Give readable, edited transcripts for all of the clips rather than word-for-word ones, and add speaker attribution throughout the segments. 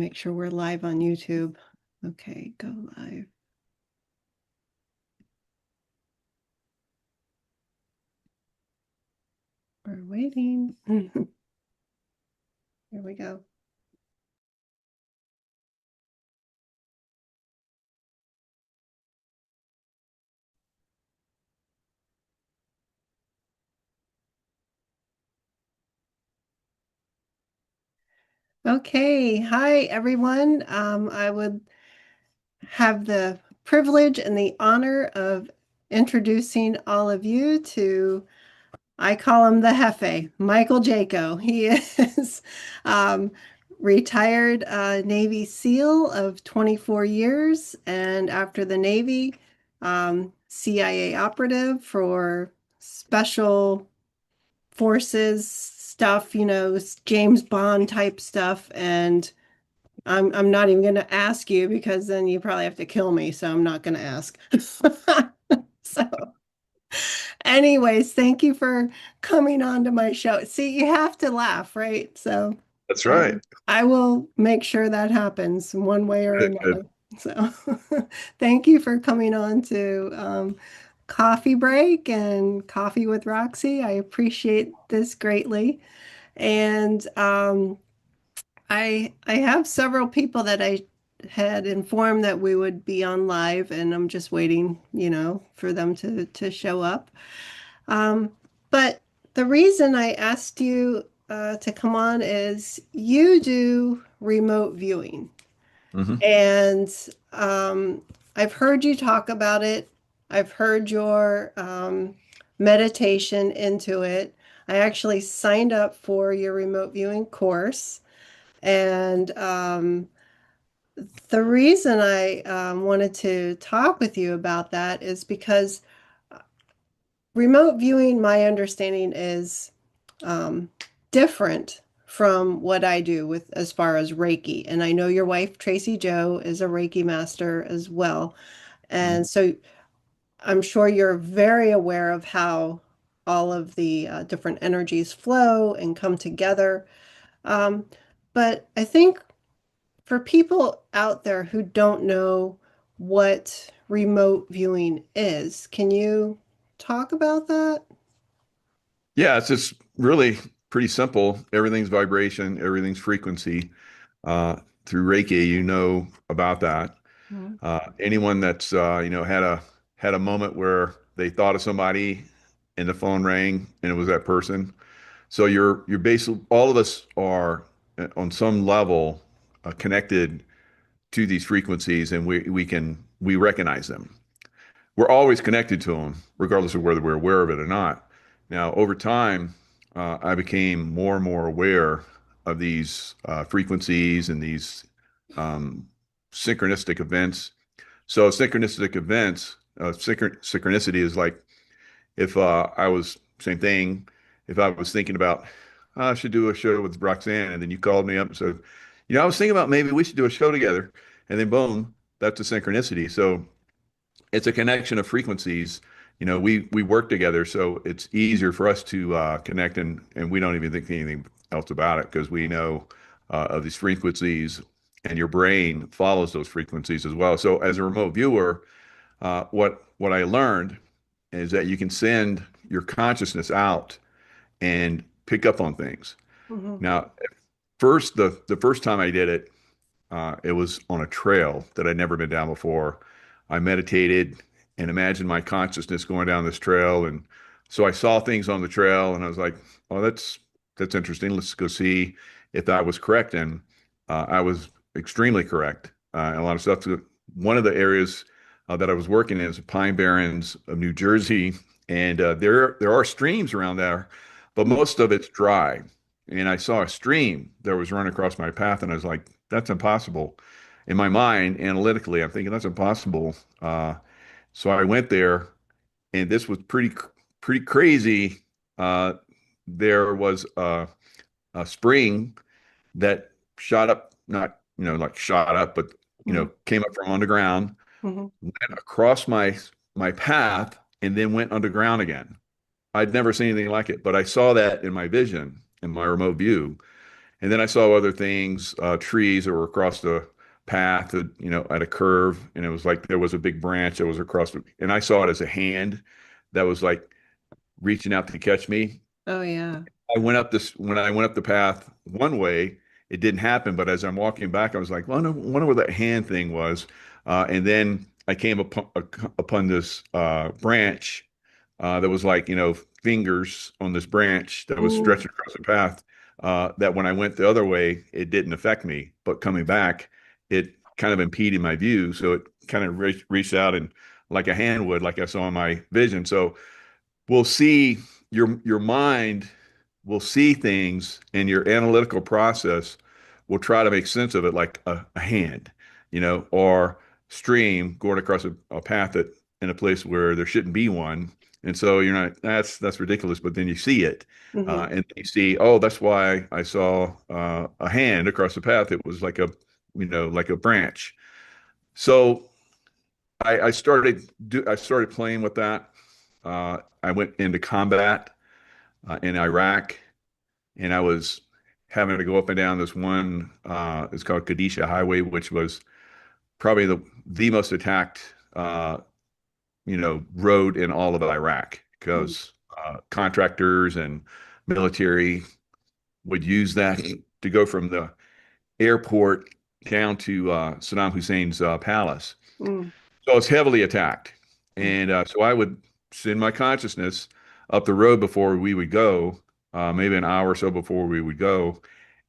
Speaker 1: make sure we're live on YouTube. Okay, go live. We're waiting. Here we go. Okay, hi everyone. I would have the privilege and the honor of introducing all of you to, I call him the Jefe, Michael Jaco. He is retired Navy SEAL of 24 years, and after the Navy, CIA operative for special forces stuff, James Bond type stuff. And I'm not even going to ask you because then you probably have to kill me. So I'm not going to ask. So anyways, thank you for coming on to my show. See, you have to laugh, right? So
Speaker 2: That's right.
Speaker 1: I will make sure that happens one way or
Speaker 2: Good, good.
Speaker 1: another. So thank you for coming on to Coffee Break and Coffee with Roxy. I appreciate this greatly. And I have several people that I had informed that we would be on live, and I'm just waiting, for them to show up. Um, but the reason I asked you to come on is you do remote viewing,
Speaker 2: Hmm.
Speaker 1: and I've heard you talk about it. I've heard your meditation into it. I actually signed up for your remote viewing course. And the reason I wanted to talk with you about that is because remote viewing, my understanding is um, different from what I do with as far as Reiki. And I know your wife, Tracy Joe, is a Reiki master as well. And so I'm sure you're very aware of how all of the different energies flow and come together. Um, but I think for people out there who don't know what remote viewing is, can you talk about that?
Speaker 2: Yeah, it's just really pretty simple. Everything's vibration, everything's frequency. Through Reiki, you know about that.
Speaker 1: Mhm.
Speaker 2: Anyone that's had a moment where they thought of somebody and the phone rang and it was that person. So you're basically all of us are on some level connected to these frequencies, and we recognize them. We're always connected to them, regardless of whether we're aware of it or not. Now, over time, I became more and more aware of these frequencies and these um, synchronistic events. So, synchronicity is like if I was, same thing, if I was thinking about, I should do a show with Roxanne, and then you called me up and said, I was thinking about maybe we should do a show together. And then, boom, that's a synchronicity. So, it's a connection of frequencies. We work together, so it's easier for us to connect, and we don't even think anything else about it because we know of these frequencies, and your brain follows those frequencies as well. So as a remote viewer, what I learned is that you can send your consciousness out and pick up on things.
Speaker 1: Mhm.
Speaker 2: Now, first the first time I did it, it was on a trail that I'd never been down before. I meditated and imagined my consciousness going down this trail, and so I saw things on the trail, and I was like, "Oh, that's interesting. Let's go see if that was correct." And I was extremely correct. A lot of stuff. One of the areas that I was working in is the Pine Barrens of New Jersey, and there are streams around there, but most of it's dry. And I saw a stream that was running across my path, and I was like, that's impossible. In my mind, analytically, I'm thinking that's impossible. So I went there, and this was pretty crazy. Uh, there was a spring that shot up, not like shot up, but
Speaker 1: Mhm.
Speaker 2: came up from underground,
Speaker 1: Mhm.
Speaker 2: went across my path, and then went underground again. I'd never seen anything like it, but I saw that in my vision, in my remote view. And then I saw other things, trees that were across the path, at a curve, and it was like there was a big branch that was across and I saw it as a hand that was like reaching out to catch me.
Speaker 1: Oh yeah.
Speaker 2: I went up this when I went up the path one way, it didn't happen. But as I'm walking back, I was like, well, I wonder where that hand thing was. And then I came upon this branch that was like, fingers on this branch that was
Speaker 1: Mm,
Speaker 2: stretching across the path. That when I went the other way, it didn't affect me. But coming back, it kind of impeded my view. So it kind of reached out and like a hand would, like I saw in my vision. So we'll see your mind will see things and your analytical process will try to make sense of it like a hand, or stream going across a path that in a place where there shouldn't be one. And so you're not, that's ridiculous. But then you see it,
Speaker 1: hmm
Speaker 2: and you see, oh, that's why I saw a hand across the path. It was like a branch. So I started playing with that. I went into combat in Iraq, and I was having to go up and down this one. It's called Kadisha Highway, which was probably the most attacked road in all of Iraq because contractors and military would use that to go from the airport down to Saddam Hussein's palace.
Speaker 1: mm,
Speaker 2: So it's heavily attacked.
Speaker 1: mm,
Speaker 2: And so I would send my consciousness up the road before we would go, maybe an hour or so before we would go.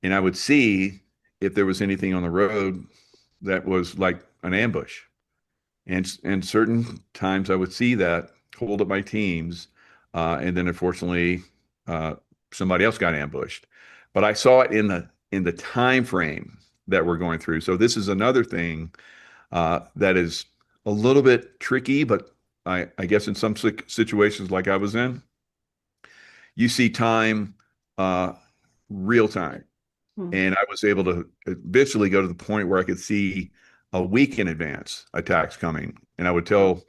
Speaker 2: And I would see if there was anything on the road that was like an ambush. And certain times I would see that, hold up my teams, and then unfortunately, uh, somebody else got ambushed. But I saw it in the time frame that we're going through. So this is another thing that is a little bit tricky, but I guess in some situations like I was in, you see time uh, real time.
Speaker 1: mm.
Speaker 2: And I was able to eventually go to the point where I could see a week in advance attacks coming. And I would
Speaker 1: Wow.
Speaker 2: tell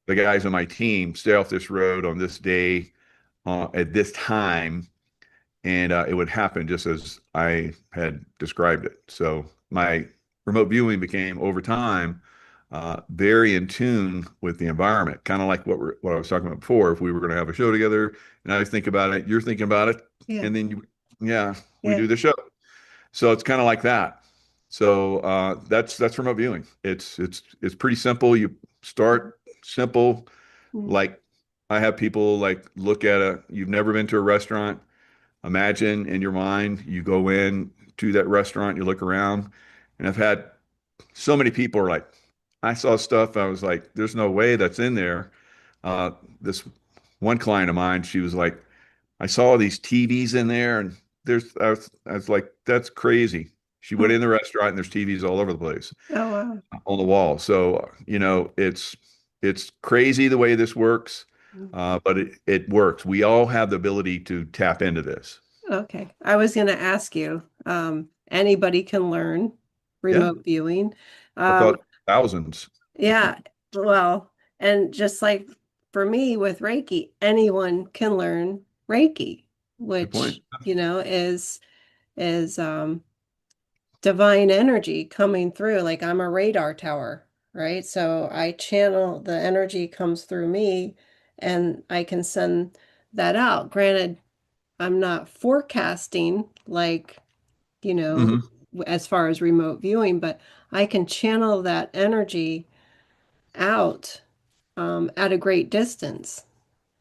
Speaker 2: the guys on my team, stay off this road on this day at this time, and it would happen just as I had described it. So my remote viewing became over time very in tune with the environment, kind of like what I was talking about before. If we were going to have a show together, and I think about it, you're thinking about it,
Speaker 1: Yeah.
Speaker 2: and then yeah, we
Speaker 1: Yeah.
Speaker 2: do the show. So it's kind of like that. So that's remote viewing. It's pretty simple. You start simple,
Speaker 1: Mm,
Speaker 2: like I have people like look at you've never been to a restaurant. Imagine in your mind, you go in to that restaurant, you look around, and I've had so many people are like, I saw stuff, I was like, there's no way that's in there. Uh, this one client of mine, she was like, I saw these TVs in there, and I was like, that's crazy. She went
Speaker 1: mm.
Speaker 2: in the restaurant, and there's TVs all over the place
Speaker 1: Oh wow.
Speaker 2: on the wall. So, it's crazy the way this works,
Speaker 1: Mm.
Speaker 2: but it works. We all have the ability to tap into this.
Speaker 1: Okay. I was going to ask you, anybody can learn
Speaker 2: Yeah,
Speaker 1: remote viewing.
Speaker 2: I
Speaker 1: Um,
Speaker 2: thought thousands.
Speaker 1: yeah, well, and just like for me with Reiki, anyone can learn Reiki,
Speaker 2: Good point.
Speaker 1: which, is divine energy coming through. Like I'm a radar tower, right? So I channel the energy comes through me and I can send that out. Granted, I'm not forecasting like, you know,
Speaker 2: Hmm.
Speaker 1: as far as remote viewing, but I can channel that energy out at a great distance.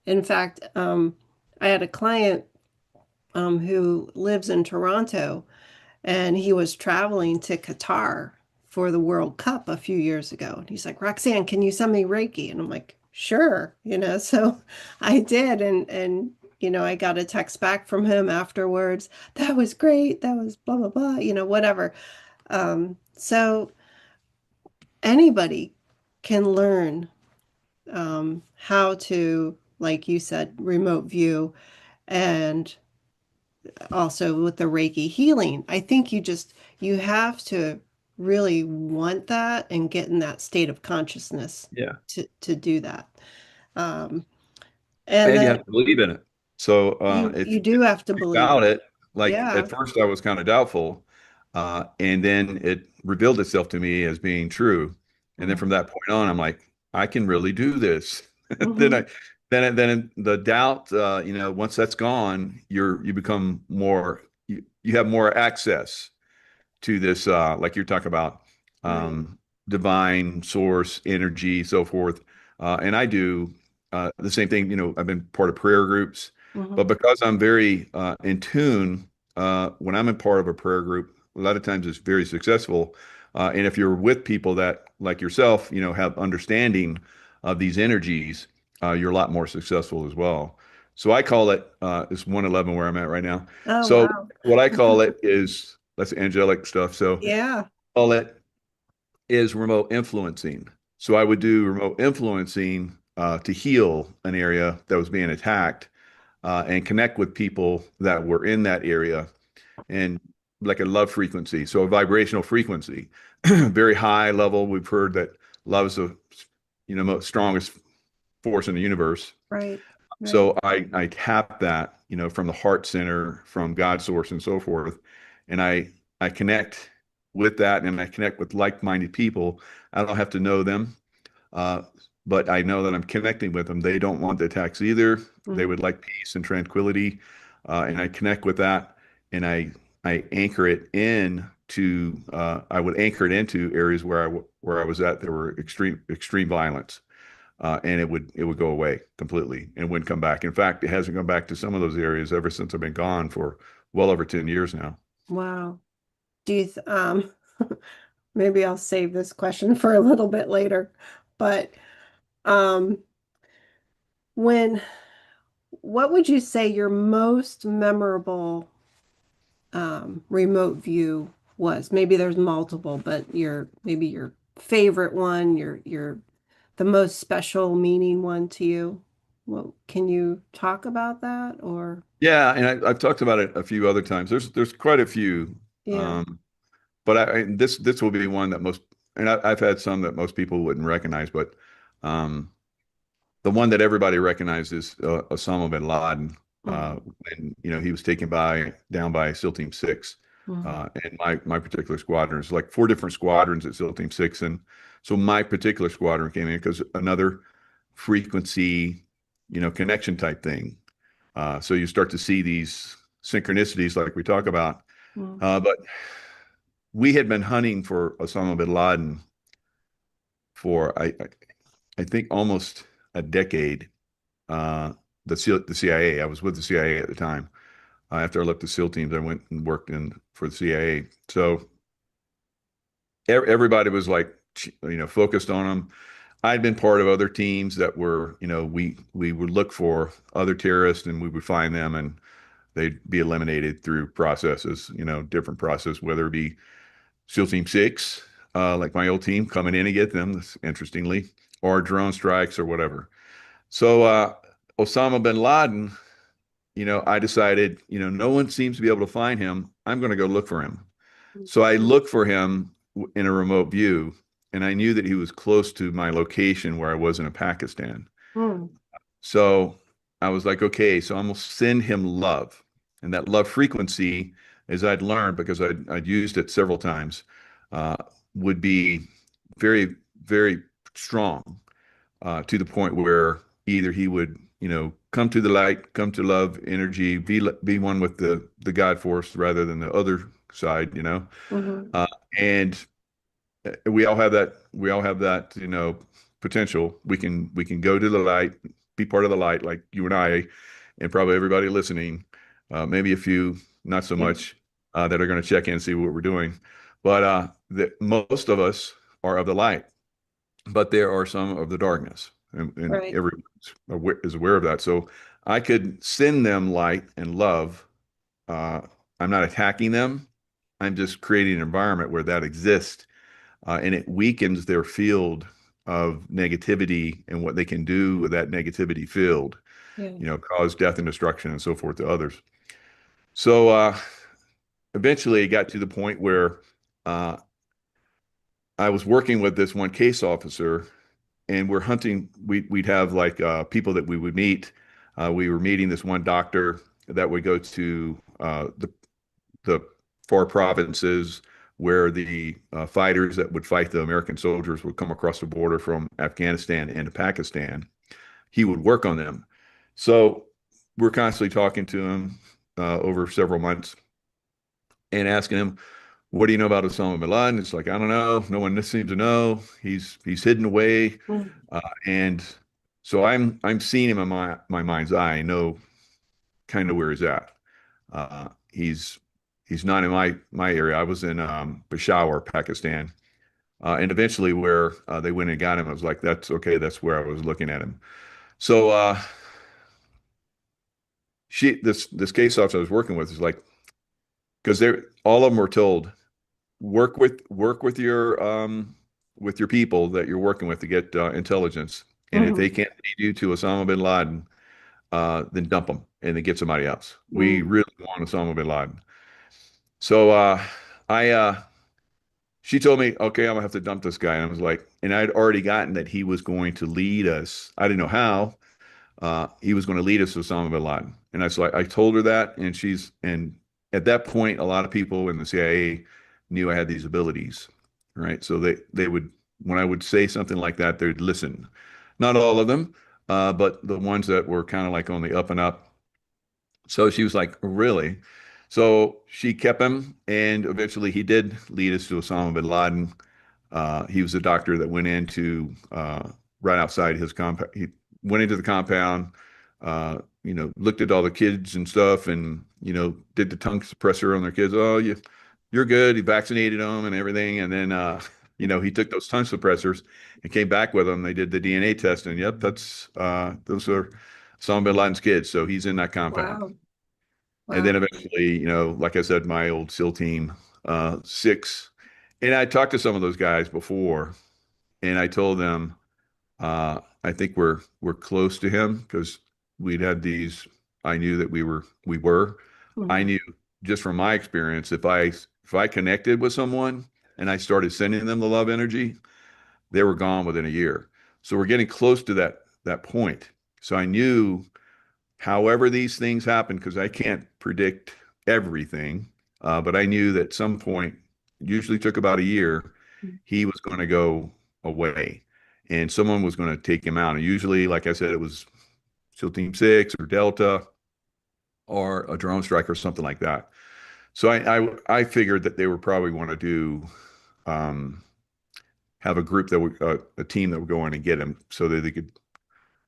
Speaker 1: In fact, I had a client who lives in Toronto and he was traveling to Qatar for the World Cup a few years ago. And he's like, Roxanne, can you send me Reiki? And I'm like, sure, so I did. And I got a text back from him afterwards. That was great. That was blah, blah, blah, whatever. So anybody can learn how to, like you said, remote view and also with the Reiki healing. I think you have to really want that and get in that state of consciousness
Speaker 2: Yeah.
Speaker 1: to do that. Um, and
Speaker 2: And you
Speaker 1: then
Speaker 2: have to believe in it. So
Speaker 1: you
Speaker 2: if
Speaker 1: do have to believe
Speaker 2: without
Speaker 1: it.
Speaker 2: it, Like at
Speaker 1: Yeah.
Speaker 2: first I was kind of doubtful, and then it revealed itself to me as being true. And then from
Speaker 1: Mm-hmm.
Speaker 2: that point on, I'm like, I can really do this. Then
Speaker 1: Mm-hmm.
Speaker 2: I, then the doubt, once that's gone, you become more, you have more access to this, like you're talking about,
Speaker 1: Right.
Speaker 2: um, divine source, energy, so forth. And I do the same thing. I've been part of prayer groups, but
Speaker 1: Mm-hmm.
Speaker 2: because I'm very in tune, when I'm in part of a prayer group, a lot of times it's very successful. And if you're with people that, like yourself, have understanding of these energies, you're a lot more successful as well. So I call it, it's 111 where I'm at right now.
Speaker 1: Oh,
Speaker 2: So
Speaker 1: wow.
Speaker 2: what I call it is that's angelic stuff. So
Speaker 1: Yeah.
Speaker 2: all it is remote influencing. So I would do remote influencing to heal an area that was being attacked and connect with people that were in that area and like a love frequency. So a vibrational frequency, very high level. We've heard that love is the most strongest force in the universe.
Speaker 1: Right. Right.
Speaker 2: So I tap that, from the heart center, from God source and so forth. And I connect with that and I connect with like-minded people. I don't have to know them. Uh, but I know that I'm connecting with them. They don't want the attacks either. They
Speaker 1: Mm-hmm.
Speaker 2: would like peace and tranquility. And I connect with that and I anchor it in to I would anchor it into areas where I was at. There were extreme violence and it would go away completely and wouldn't come back. In fact, it hasn't come back to some of those areas ever since I've been gone for well over 10 years now.
Speaker 1: Wow. Do you, maybe I'll save this question for a little bit later, but um, when, what would you say your most memorable remote view was? Maybe there's multiple, but maybe your favorite one, your the most special meaning one to you. Well, can you talk about that or
Speaker 2: Yeah, and I've talked about it a few other times. There's quite a few,
Speaker 1: yeah.
Speaker 2: but this will be one that I've had some that most people wouldn't recognize, but um, the one that everybody recognizes Osama bin Laden
Speaker 1: Mm-hmm.
Speaker 2: when he was taken down by SEAL Team 6
Speaker 1: Mm-hmm.
Speaker 2: and my particular squadron. There's like four different squadrons at SEAL Team 6, and so my particular squadron came in because another frequency connection type thing. So you start to see these synchronicities like we talk about. But we had been hunting for Osama bin Laden for I think almost a decade. Uh, the CIA. I was with the CIA at the time. After I left the SEAL teams, I went and worked in for the CIA. So everybody was like, focused on them. I'd been part of other teams that were, we would look for other terrorists and we would find them and they'd be eliminated through processes, different process, whether it be SEAL Team 6, like my old team, coming in to get them, interestingly, or drone strikes or whatever. So Osama bin Laden, I decided, no one seems to be able to find him. I'm going to go look for him. So I looked for him in a remote view, and I knew that he was close to my location where I was in Pakistan.
Speaker 1: Mm-hmm.
Speaker 2: So I was like, okay, so I'm gonna send him love. And that love frequency, as I'd learned, because I'd used it several times, uh, would be very, very strong to the point where either he would, come to the light, come to love, energy, be one with the God force rather than the other side,
Speaker 1: Mm-hmm.
Speaker 2: uh, and we all have that. We all have that, potential. We can go to the light, be part of the light, like you and I, and probably everybody listening. Maybe a few, not so
Speaker 1: Yeah.
Speaker 2: much, that are going to check in and see what we're doing. But most of us are of the light, but there are some of the darkness, and
Speaker 1: Right.
Speaker 2: everyone is aware of that. So I could send them light and love. Uh, I'm not attacking them. I'm just creating an environment where that exists and it weakens their field of negativity and what they can do with that negativity field,
Speaker 1: Yeah.
Speaker 2: cause death and destruction and so forth to others. So eventually it got to the point where uh, I was working with this one case officer and we're hunting. We'd have like people that we would meet. We were meeting this one doctor that would go to the far provinces where the fighters that would fight the American soldiers would come across the border from Afghanistan into Pakistan. He would work on them. So we're constantly talking to him over several months and asking him, "What do you know about Osama bin Laden?" It's like, I don't know. No one seems to know. He's hidden away,
Speaker 1: Mm.
Speaker 2: and so I'm seeing him in my mind's eye. I know kind of where he's at. Uh, he's he's not in my area. I was in Peshawar, Pakistan, and eventually where they went and got him, I was like, that's okay. That's where I was looking at him. So this case officer I was working with is like, because they're all of them were told work with your people that you're working with to get intelligence, and if they
Speaker 1: Mhm.
Speaker 2: can't lead you to Osama bin Laden, then dump them and then get somebody else. We
Speaker 1: Mm.
Speaker 2: really want Osama bin Laden. So I she told me, okay, I'm gonna have to dump this guy. And I was like, and I'd already gotten that he was going to lead us. I didn't know how. He was going to lead us to Osama bin Laden. And I told her that, and at that point, a lot of people in the CIA knew I had these abilities, right? So they would, when I would say something like that, they'd listen. Not all of them, but the ones that were kind of like on the up and up. So she was like, really? So she kept him, and eventually he did lead us to Osama bin Laden. He was a doctor that went into right outside his compound. He went into the compound, looked at all the kids and stuff, and did the tongue suppressor on their kids. Oh, you're good. He vaccinated them and everything, and then he took those tongue suppressors and came back with them. They did the DNA test, and yep, that's those are Osama bin Laden's kids. So he's in that compound.
Speaker 1: Wow.
Speaker 2: And
Speaker 1: Wow.
Speaker 2: then eventually, like I said, my old SEAL team, six, and I talked to some of those guys before, and I told them, I think we're close to him because we'd had these. I knew that we were. I
Speaker 1: Mhm.
Speaker 2: knew just from my experience, if I connected with someone and I started sending them the love energy, they were gone within a year. So we're getting close to that point. So I knew, however these things happen, because I can't predict everything, but I knew that at some point, usually took about a year, he was going to go away and someone was going to take him out. And usually, like I said, it was SEAL Team 6 or Delta or a drone strike or something like that. So I figured that they would probably want to um, have a group that would, a team that would go in and get him so that they could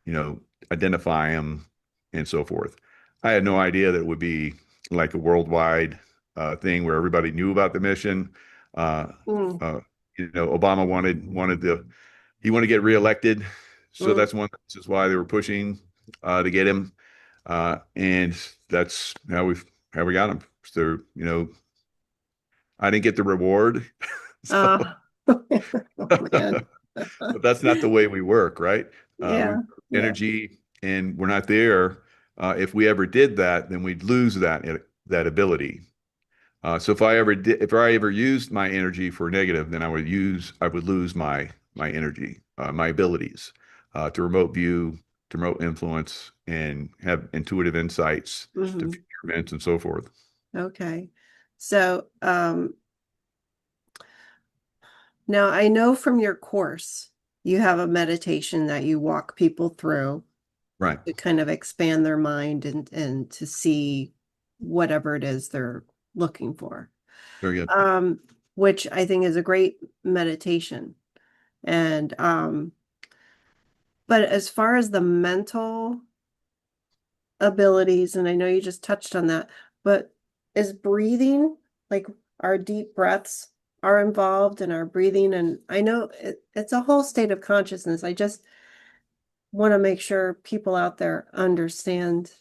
Speaker 2: you know, identify them and so forth. I had no idea that it would be like a worldwide thing where everybody knew about the mission. Uh,
Speaker 1: Mm.
Speaker 2: Obama wanted he wanted to get reelected, so
Speaker 1: Mm.
Speaker 2: that's one this is why they were pushing to get him, and that's how we got him. So I didn't get the reward, so
Speaker 1: Uh, oh, man.
Speaker 2: but that's not the way we work, right? We
Speaker 1: Yeah. Yeah.
Speaker 2: energy, and we're not there. If we ever did that, then we'd lose that ability. So if I ever used my energy for negative, then I would lose my energy, my abilities to remote view, to remote influence, and have intuitive insights to
Speaker 1: Hmm.
Speaker 2: future events and so forth.
Speaker 1: Okay. So, now I know from your course, you have a meditation that you walk people through
Speaker 2: Right.
Speaker 1: to kind of expand their mind and to see whatever it is they're looking for.
Speaker 2: Very good.
Speaker 1: Um, which I think is a great meditation. And but as far as the mental abilities, and I know you just touched on that, but is breathing, like our deep breaths are involved in our breathing? And I know it's a whole state of consciousness. I just want to make sure people out there understand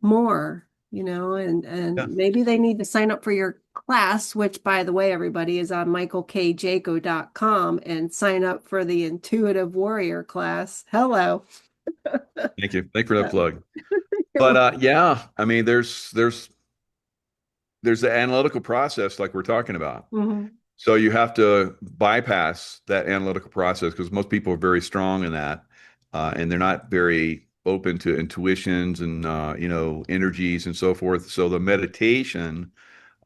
Speaker 1: more, and
Speaker 2: Yeah.
Speaker 1: maybe they need to sign up for your class, which by the way, everybody is on michaelkjaco.com and sign up for the Intuitive Warrior class. Hello.
Speaker 2: Thank you. Thank you for that
Speaker 1: So,
Speaker 2: plug. But yeah, I mean, there's the analytical process like we're talking about.
Speaker 1: mhm.
Speaker 2: So you have to bypass that analytical process because most people are very strong in that, and they're not very open to intuitions and energies and so forth. So the meditation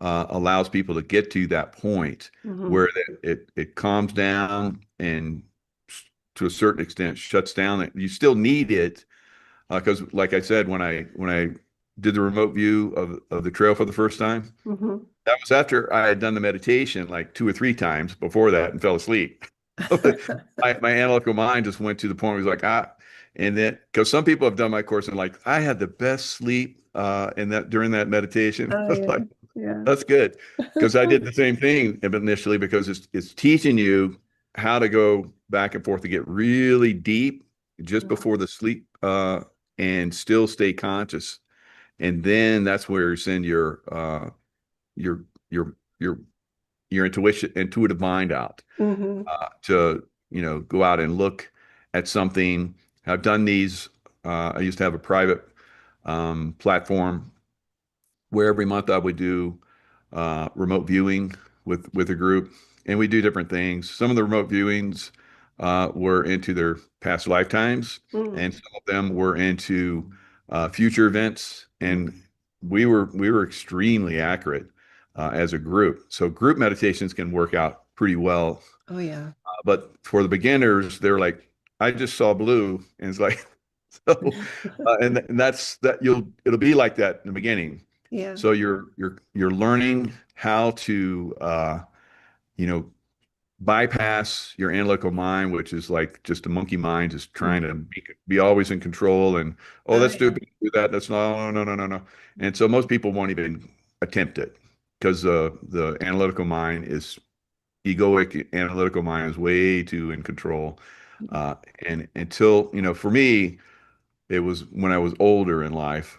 Speaker 2: allows people to get to that point
Speaker 1: Hmm.
Speaker 2: where it calms down and to a certain extent shuts down. You still need it because, like I said, when I did the remote view of the trail for the first time,
Speaker 1: Hmm.
Speaker 2: that was after I had done the meditation like 2 or 3 times before that and fell asleep. My analytical mind just went to the point where it was like, and then because some people have done my course and like, I had the best sleep in that during that meditation.
Speaker 1: Oh
Speaker 2: I was like,
Speaker 1: yeah, yeah.
Speaker 2: that's good. Because I did the same thing initially because it's teaching you how to go back and forth to get really deep just
Speaker 1: Wow.
Speaker 2: before the sleep and still stay conscious. And then that's where you send your your your your intuitive mind out
Speaker 1: Hmm.
Speaker 2: to go out and look at something. I've done these. I used to have a private platform where every month I would do remote viewing with a group, and we do different things. Some of the remote viewings were into their past lifetimes,
Speaker 1: Mm.
Speaker 2: and some of them were into future events, and we were extremely accurate as a group. So group meditations can work out pretty well,
Speaker 1: Oh yeah.
Speaker 2: but for the beginners, they're like, I just saw blue, and it's like, so, and that's that it'll be like that in the beginning.
Speaker 1: Yeah.
Speaker 2: So you're learning how to you know bypass your analytical mind, which is like just a monkey mind, just trying to
Speaker 1: Mhm.
Speaker 2: be always in control and oh
Speaker 1: Oh
Speaker 2: that's
Speaker 1: yeah.
Speaker 2: stupid, do that, that's no no no no no. And so most people won't even attempt it because the analytical mind is egoic analytical mind is way too in control. Uh, and until, for me, it was when I was older in life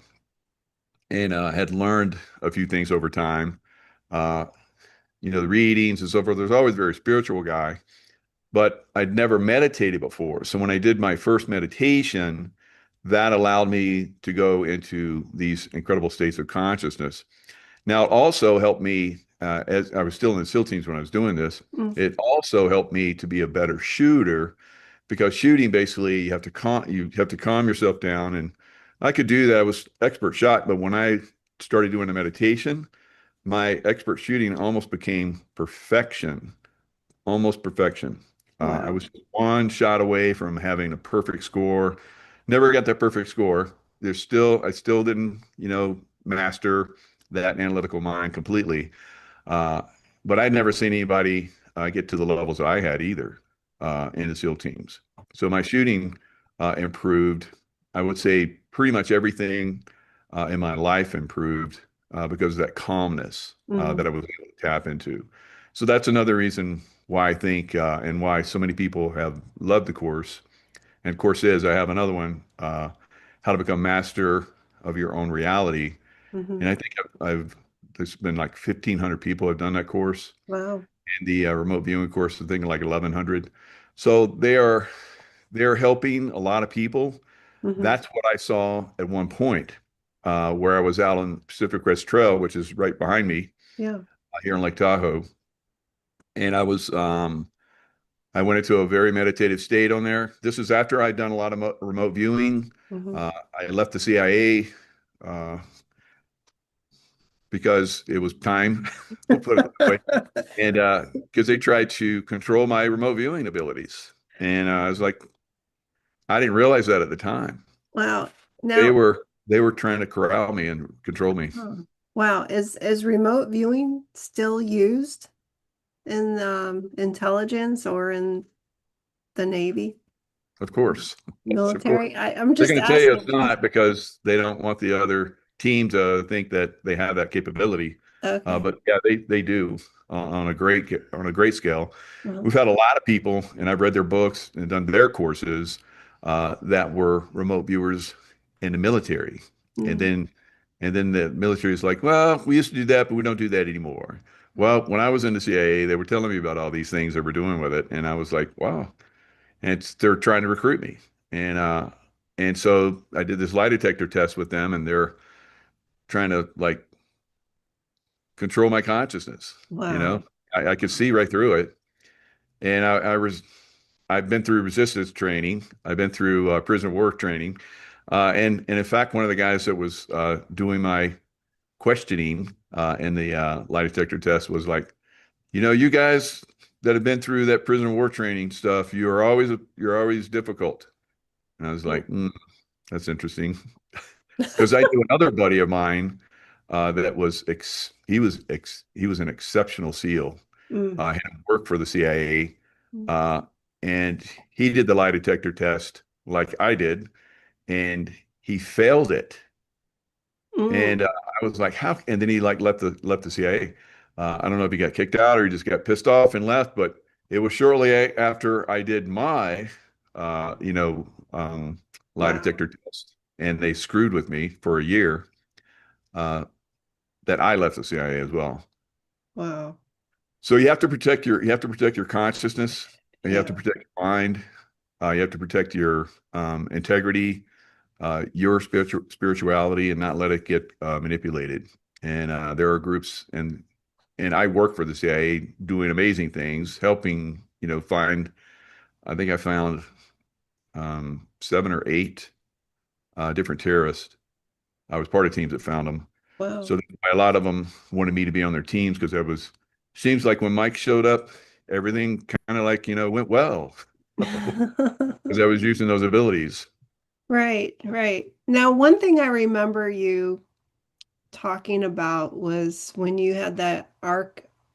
Speaker 2: and had learned a few things over time. Uh, the readings and so forth. There's always a very spiritual guy, but I'd never meditated before. So when I did my first meditation, that allowed me to go into these incredible states of consciousness. Now, it also helped me, as I was still in the SEAL teams when I was doing this,
Speaker 1: Mm.
Speaker 2: it also helped me to be a better shooter because shooting basically you have to calm yourself down. And I could do that. I was expert shot, but when I started doing the meditation, my expert shooting almost became perfection, almost perfection. I
Speaker 1: Wow.
Speaker 2: was one shot away from having a perfect score. Never got that perfect score. I still didn't, master that analytical mind completely. Uh, but I'd never seen anybody get to the levels that I had either in the SEAL teams. So my shooting improved. I would say pretty much everything in my life improved because of that calmness that I
Speaker 1: Hmm.
Speaker 2: was able to tap into. So that's another reason why I think and why so many people have loved the course. And course is I have another one, How to Become Master of Your Own Reality.
Speaker 1: Hmm.
Speaker 2: And I think there's been like 1,500 people have done that course,
Speaker 1: Wow.
Speaker 2: and the remote viewing course, I think like 1,100. So they're helping a lot of people.
Speaker 1: Hmm.
Speaker 2: That's what I saw at one point, where I was out on Pacific Crest Trail, which is right behind me
Speaker 1: Yeah.
Speaker 2: here in Lake Tahoe, and I went into a very meditative state on there. This is after I'd done a lot of remote viewing.
Speaker 1: Hmm.
Speaker 2: I left the CIA uh, because it was time. We'll put it that way. And because they tried to control my remote viewing abilities. And I was like, I didn't realize that at the time.
Speaker 1: Wow.
Speaker 2: They
Speaker 1: Now,
Speaker 2: were they were trying to corral me and control me.
Speaker 1: huh. Wow. Is remote viewing still used in intelligence or in the Navy,
Speaker 2: Of course. Of course.
Speaker 1: military? I'm
Speaker 2: They're
Speaker 1: just
Speaker 2: going to tell you it's
Speaker 1: asking.
Speaker 2: not because they don't want the other team to think that they have that capability.
Speaker 1: Okay.
Speaker 2: But yeah, they do on a great scale.
Speaker 1: Uh-huh.
Speaker 2: We've had a lot of people, and I've read their books and done their courses that were remote viewers in the military, and
Speaker 1: Mm.
Speaker 2: then the military is like, well, we used to do that, but we don't do that anymore. Well, when I was in the CIA, they were telling me about all these things they were doing with it, and I was like, wow. And they're trying to recruit me, and so I did this lie detector test with them, and they're trying to like control my consciousness. You know,
Speaker 1: Wow.
Speaker 2: I could see right through it. And I've been through resistance training. I've been through prisoner of war training. And in fact, one of the guys that was doing my questioning in the lie detector test was like, you guys that have been through that prisoner of war training stuff, you're always difficult. And I was
Speaker 1: Mm.
Speaker 2: like, that's interesting. Because I knew another buddy of mine that was he was an exceptional SEAL.
Speaker 1: Mm.
Speaker 2: Had worked for the CIA,
Speaker 1: Mm.
Speaker 2: uh, and he did the lie detector test like I did, and he failed it.
Speaker 1: Mm.
Speaker 2: And I was like, how? And then he like left the CIA. I don't know if he got kicked out or he just got pissed off and left, but it was shortly after I did my, uh, you know, um, lie
Speaker 1: Wow.
Speaker 2: detector test, and they screwed with me for a year. Uh, that I left the CIA as well.
Speaker 1: Wow.
Speaker 2: So you have to protect your consciousness. You have to
Speaker 1: Yeah.
Speaker 2: protect your mind. You have to protect your integrity, your spirituality, and not let it get manipulated. And there are groups, and I work for the CIA doing amazing things, helping find. I think I found 7 or 8 different terrorists. I was part of teams that found them.
Speaker 1: Wow.
Speaker 2: So a lot of them wanted me to be on their teams because that was seems like when Mike showed up, everything kind of like went well because I was using those abilities.
Speaker 1: Right, right. Now, one thing I remember you talking about was when you had that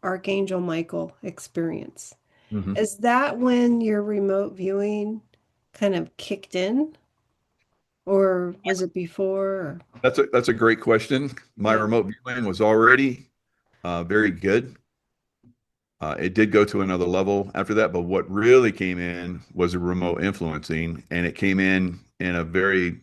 Speaker 1: Archangel Michael experience.
Speaker 2: Mhm.
Speaker 1: Is that when your remote viewing kind of kicked in, or was it before? Or-
Speaker 2: That's a great question. My
Speaker 1: yeah.
Speaker 2: remote viewing was already very good. It did go to another level after that, but what really came in was a remote influencing, and it came in a very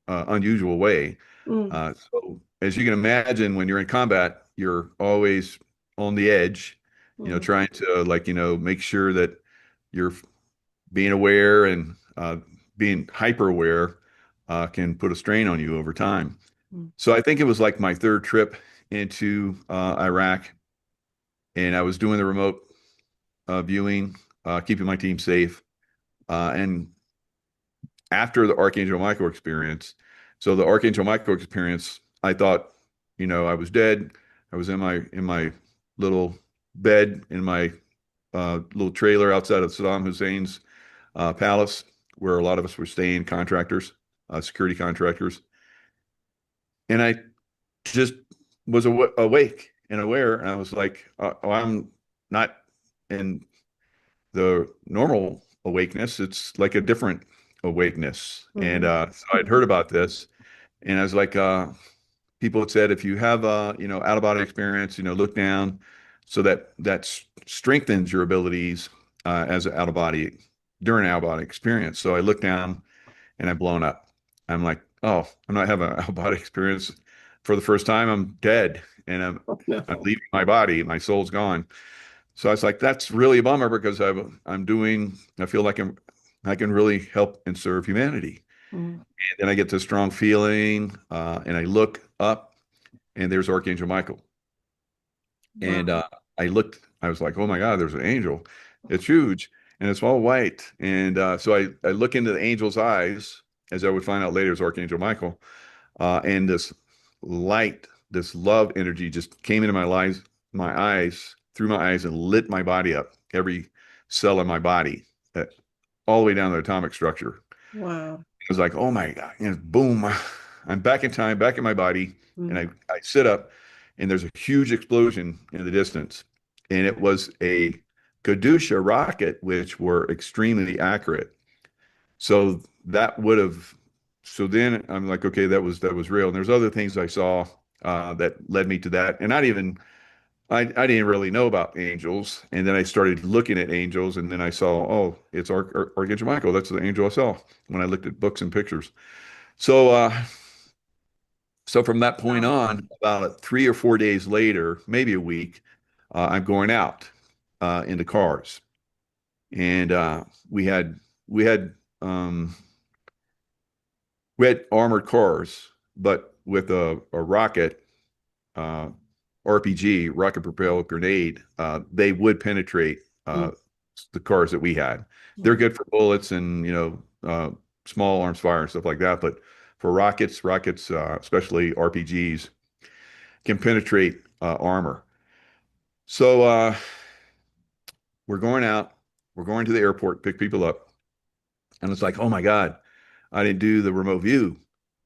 Speaker 2: unusual way.
Speaker 1: Mm.
Speaker 2: So as you can imagine, when you're in combat, you're always on the edge,
Speaker 1: Mm.
Speaker 2: trying to like, make sure that you're being aware and being hyper aware can put a strain on you over time.
Speaker 1: Mm.
Speaker 2: So I think it was like my third trip into Iraq, and I was doing the remote viewing, keeping my team safe. And after the Archangel Michael experience, so the Archangel Michael experience, I thought, I was dead. I was in my little bed in my little trailer outside of Saddam Hussein's palace, where a lot of us were staying, contractors, security contractors, and I just was awake and aware, and I was like, oh, I'm not in the normal awakeness. It's like a different awakeness. And
Speaker 1: Mm.
Speaker 2: so I'd heard about this, and I was like, people had said if you have out of body experience, look down, so that strengthens your abilities as an out of body during an out of body experience. So I looked down and I'm blown up. I'm like, oh, I'm not having an out of body experience for the first time. I'm dead, and I'm
Speaker 1: Oh,
Speaker 2: I'm
Speaker 1: no.
Speaker 2: leaving my body. My soul's gone. So I was like, that's really a bummer because I feel like I can really help and serve humanity.
Speaker 1: Mm.
Speaker 2: And then I get this strong feeling, and I look up, and there's Archangel Michael. And
Speaker 1: Wow.
Speaker 2: I was like, oh my God, there's an angel. It's huge and it's all white. And so I look into the angel's eyes, as I would find out later, is Archangel Michael. And this light, this love energy just came into my eyes, through my eyes, and lit my body up, every cell in my body, uh, all the way down to the atomic structure.
Speaker 1: Wow.
Speaker 2: It was like, oh my God, boom, I'm back in time, back in my body. And
Speaker 1: Mm.
Speaker 2: I sit up, and there's a huge explosion in the distance. And it was a Kadusha rocket, which were extremely accurate. So that would have, so then I'm like, okay, that was real. And there's other things I saw that led me to that. And I didn't really know about angels. And then I started looking at angels, and then I saw, oh, it's Archangel Michael. That's the angel I saw when I looked at books and pictures. So, so from that point
Speaker 1: Wow.
Speaker 2: on, about 3 or 4 days later, maybe a week, I'm going out in the cars, and we had um, we had armored cars, but with a rocket uh, RPG, rocket propelled grenade, they would penetrate
Speaker 1: Mm.
Speaker 2: the cars that we had. They're
Speaker 1: Mm.
Speaker 2: good for bullets and small arms fire and stuff like that. But for rockets, especially RPGs, can penetrate armor. So we're going out, we're going to the airport, pick people up, and it's like, oh my God, I didn't do the remote view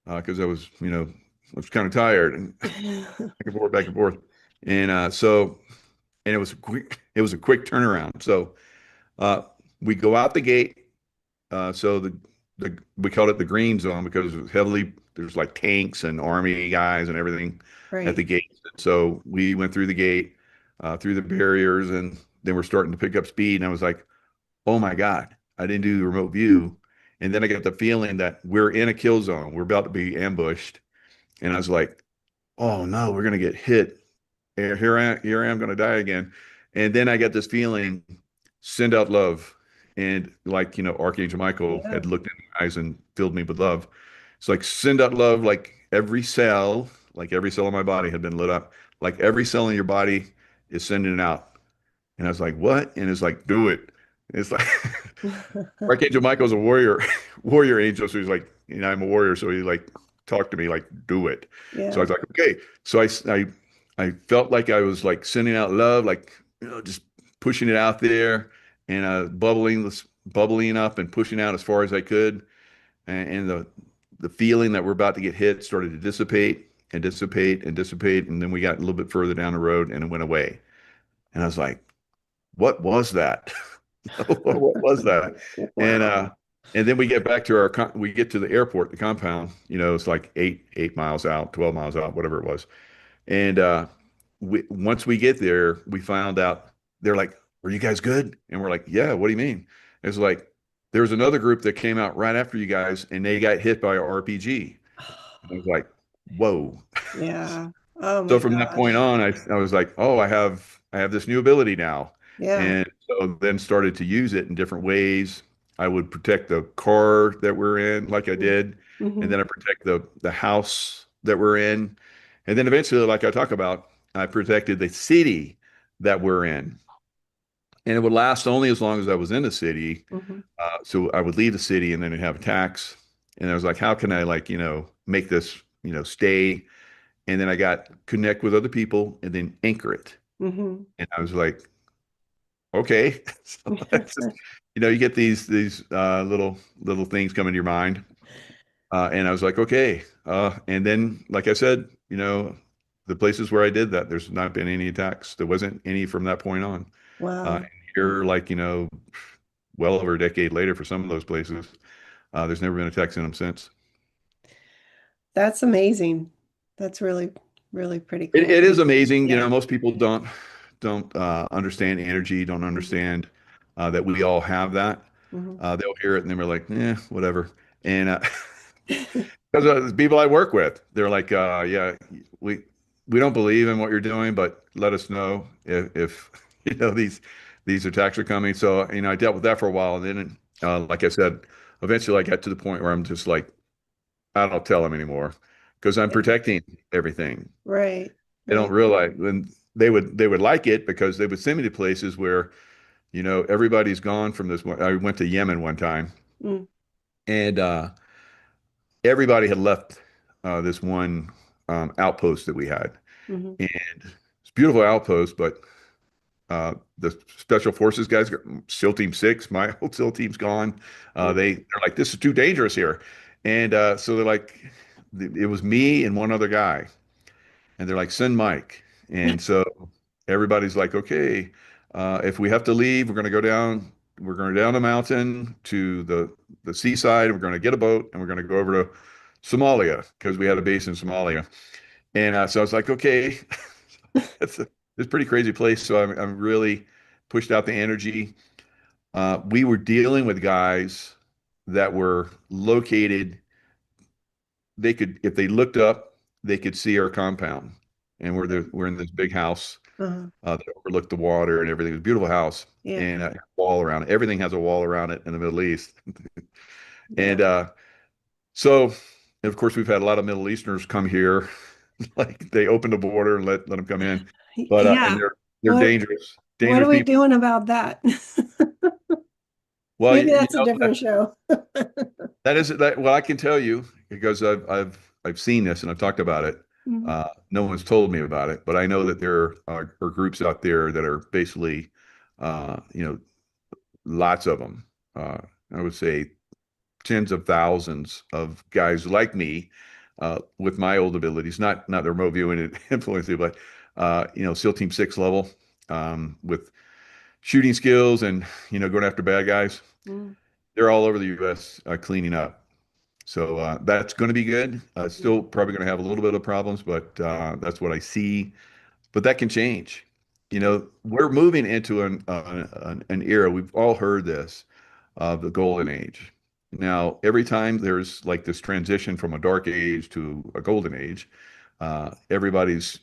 Speaker 2: because I was, I was kind of tired and back and forth, and and it was a quick turnaround. So uh, we go out the gate. So the we called it the green zone because it was heavily there's like tanks and army guys and everything at
Speaker 1: Right.
Speaker 2: the gate. So we went through the gate, through the barriers, and then we're starting to pick up speed. And I was like, oh my God, I didn't do the remote view. And then I got the feeling that we're in a kill zone. We're about to be ambushed. And I was like, oh no, we're gonna get hit. And here I am gonna die again. And then I got this feeling, send out love. And like, Archangel Michael
Speaker 1: Yeah.
Speaker 2: had looked in my eyes and filled me with love. It's like send out love, like every cell in my body had been lit up. Like every cell in your body is sending it out. And I was like, what? And it's like, do it. And it's like Archangel Michael's a warrior, warrior angel. So he's like, I'm a warrior. So he like talked to me like, do it. So I
Speaker 1: Yeah.
Speaker 2: was like, okay. So I felt like I was like sending out love, like, just pushing it out there and bubbling up and pushing out as far as I could. And the feeling that we're about to get hit started to dissipate and dissipate and dissipate. And then we got a little bit further down the road and it went away. And I was like, what was that? What was that? And
Speaker 1: Wow.
Speaker 2: then we get back to we get to the airport, the compound, it's like 8 miles out, 12 miles out, whatever it was. And once we get there, we found out they're like, "Are you guys good?" And we're like, "Yeah, what do you mean?" It's like there was another group that came out right after you guys and they got hit by a RPG. And I was like, "Whoa."
Speaker 1: Yeah. Oh
Speaker 2: So
Speaker 1: my
Speaker 2: from that point
Speaker 1: gosh.
Speaker 2: on, I was like, oh, I have this new ability now.
Speaker 1: Yeah.
Speaker 2: And so then started to use it in different ways. I would protect the car that we're in, like I did, and
Speaker 1: Mm-hmm.
Speaker 2: then I protect the house that we're in. And then eventually, like I talk about, I protected the city that we're in. And it would last only as long as I was in the city.
Speaker 1: Mm-hmm.
Speaker 2: So I would leave the city and then it'd have attacks. And I was like, how can I like, make this, stay? And then I got connect with other people and then anchor it.
Speaker 1: Mm-hmm.
Speaker 2: And I was like, okay. So that's just, you get these little things come into your mind. And I was like, okay. And then, like I said, the places where I did that, there's not been any attacks. There wasn't any from that point on. And
Speaker 1: Wow.
Speaker 2: here, like, well over a decade later for some of those places, there's never been attacks in them since.
Speaker 1: That's amazing. That's really, really pretty
Speaker 2: It
Speaker 1: cool.
Speaker 2: is amazing.
Speaker 1: Yeah.
Speaker 2: Most people don't understand energy, don't
Speaker 1: Mm-hmm.
Speaker 2: understand that we all have that.
Speaker 1: Mm-hmm.
Speaker 2: They'll hear it and they're like, whatever. And because the people I work with, they're like, yeah, we don't believe in what you're doing, but let us know if these attacks are coming. So I dealt with that for a while, and then like I said, eventually I got to the point where I'm just like, I don't tell them anymore because I'm
Speaker 1: Yeah.
Speaker 2: protecting everything.
Speaker 1: Right.
Speaker 2: They don't
Speaker 1: Right.
Speaker 2: realize when they would like it because they would send me to places where everybody's gone from this one. I went to Yemen one time
Speaker 1: Mm.
Speaker 2: and everybody had left this one outpost that we had,
Speaker 1: Mm-hmm.
Speaker 2: and it's a beautiful outpost, but the special forces guys, SEAL Team 6, my whole SEAL team's gone. They're like, this is too dangerous here, and so they're like, it was me and one other guy. And they're like, send Mike. And so everybody's like, okay, if we have to leave, we're going to down the mountain to the seaside. We're going to get a boat and we're going to go over to Somalia because we had a base in Somalia. And so I was like, okay, it's a pretty crazy place. So I'm really pushed out the energy. We were dealing with guys that were located if they looked up, they could see our compound. And we're in this big house
Speaker 1: Uh-huh.
Speaker 2: that overlooked the water and everything. It's a beautiful house
Speaker 1: Yeah.
Speaker 2: and a wall around it. Everything has a wall around it in the Middle East.
Speaker 1: Yeah.
Speaker 2: And so, of course, we've had a lot of Middle Easterners come here. Like they open the border and let them come in. But and
Speaker 1: Yeah.
Speaker 2: they're
Speaker 1: What
Speaker 2: dangerous,
Speaker 1: what are
Speaker 2: dangerous
Speaker 1: we
Speaker 2: people.
Speaker 1: doing about that?
Speaker 2: Well,
Speaker 1: Maybe
Speaker 2: you
Speaker 1: that's a
Speaker 2: know
Speaker 1: different show.
Speaker 2: that is that. Well, I can tell you because I've seen this and I've talked about it.
Speaker 1: Mhm.
Speaker 2: No one's told me about it, but I know that there are groups out there that are basically, you know, lots of them. Uh, I would say tens of thousands of guys like me, with my old abilities, not the remote viewing and influencing, but you know, SEAL Team 6 level, with shooting skills and going after bad guys.
Speaker 1: Mm,
Speaker 2: They're all over the U.S. Cleaning up. So that's going to be good. Still
Speaker 1: mm,
Speaker 2: probably going to have a little bit of problems, but that's what I see. But that can change. We're moving into an era. We've all heard this of the golden age. Now, every time there's like this transition from a dark age to a golden age, everybody's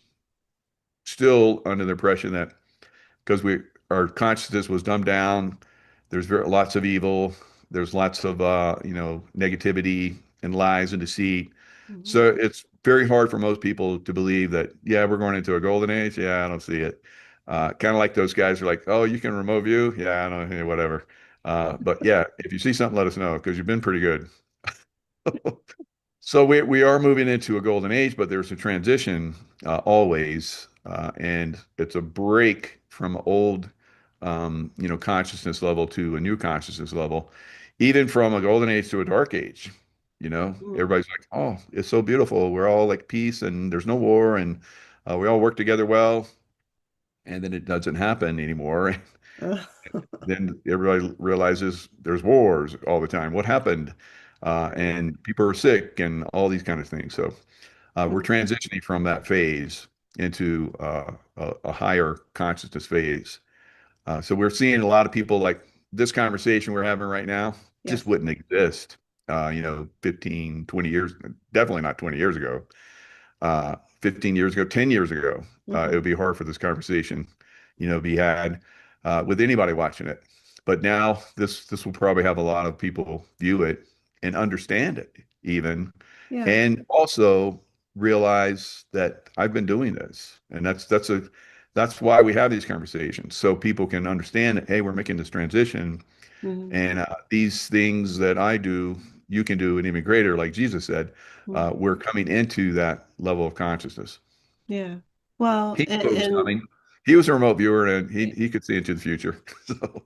Speaker 2: still under the impression that because we our consciousness was dumbed down. There's lots of evil. There's lots of negativity and lies and deceit.
Speaker 1: mhm.
Speaker 2: So it's very hard for most people to believe that, yeah, we're going into a golden age. Yeah, I don't see it. Kind of like those guys are like, oh, you can remote view. Yeah, I don't know, whatever. But yeah, if you see something, let us know because you've been pretty good. So we are moving into a golden age, but there's a transition always, and it's a break from old, consciousness level to a new consciousness level, even from a golden age to a dark age.
Speaker 1: Mm.
Speaker 2: Everybody's like, "Oh, it's so beautiful. We're all like peace, and there's no war, and we all work together well." And then it doesn't happen anymore.
Speaker 1: Uh,
Speaker 2: Then everybody realizes there's wars all the time. What happened? And people are sick, and all these kind of things. So. We're
Speaker 1: mm.
Speaker 2: transitioning from that phase into a higher consciousness phase. So we're seeing a lot of people like this conversation we're having right now just
Speaker 1: Yes.
Speaker 2: wouldn't exist, 15, 20 years, definitely not 20 years ago, 15 years ago, 10 years ago. It
Speaker 1: Mhm.
Speaker 2: would be hard for this conversation, be had with anybody watching it. But now this will probably have a lot of people view it and understand it even,
Speaker 1: Yeah.
Speaker 2: and also realize that I've been doing this, and that's why we have these conversations so people can understand that hey, we're making this transition,
Speaker 1: Mhm.
Speaker 2: and these things that I do, you can do, and even greater, like Jesus said.
Speaker 1: Mhm.
Speaker 2: We're coming into that level of consciousness.
Speaker 1: Yeah. Well,
Speaker 2: He knew it was coming. He was a remote viewer, and he could see into the future. So,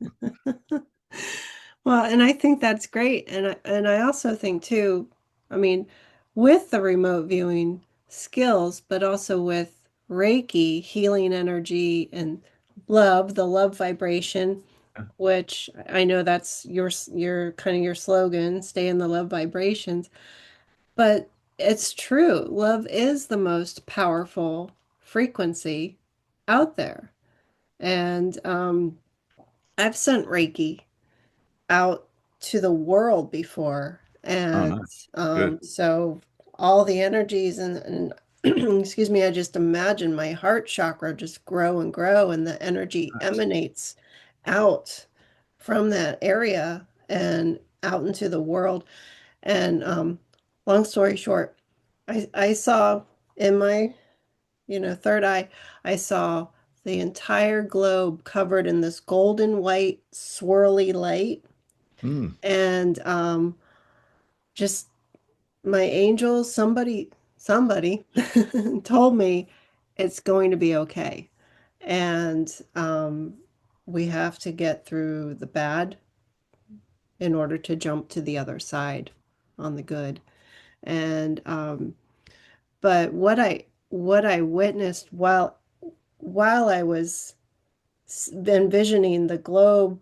Speaker 1: well, and I think that's great. And I also think too, I mean, with the remote viewing skills, but also with Reiki, healing energy and love, the love vibration, which I know that's your kind of your slogan, stay in the love vibrations. But it's true. Love is the most powerful frequency out there. And I've sent Reiki out to the world before.
Speaker 2: oh,
Speaker 1: And
Speaker 2: nice, good,
Speaker 1: so all the energies and excuse me, I just imagine my heart chakra just grow and grow, and the energy
Speaker 2: nice.
Speaker 1: emanates out from that area and out into the world. And long story short, I saw in my, third eye, I saw the entire globe covered in this golden white swirly light.
Speaker 2: Mm,
Speaker 1: And just my angels, somebody told me it's going to be okay. And we have to get through the bad in order to jump to the other side on the good. And but what I witnessed while I was envisioning the globe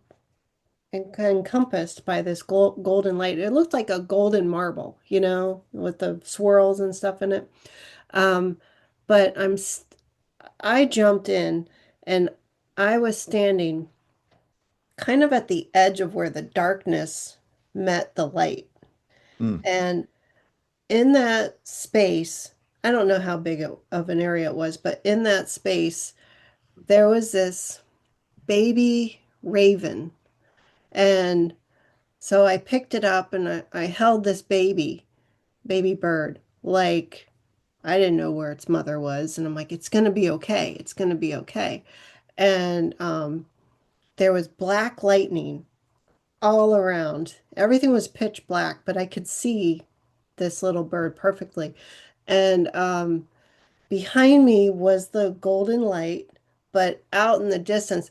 Speaker 1: encompassed by this golden light, it looked like a golden marble, with the swirls and stuff in it. Um, but I jumped in and I was standing kind of at the edge of where the darkness met the light.
Speaker 2: mm,
Speaker 1: And in that space, I don't know how big of an area it was, but in that space, there was this baby raven. And so I picked it up and I held this baby bird, like I didn't know where its mother was. And I'm like, it's going to be okay. It's going to be okay. And there was black lightning all around. Everything was pitch black, but I could see this little bird perfectly. And behind me was the golden light, but out in the distance,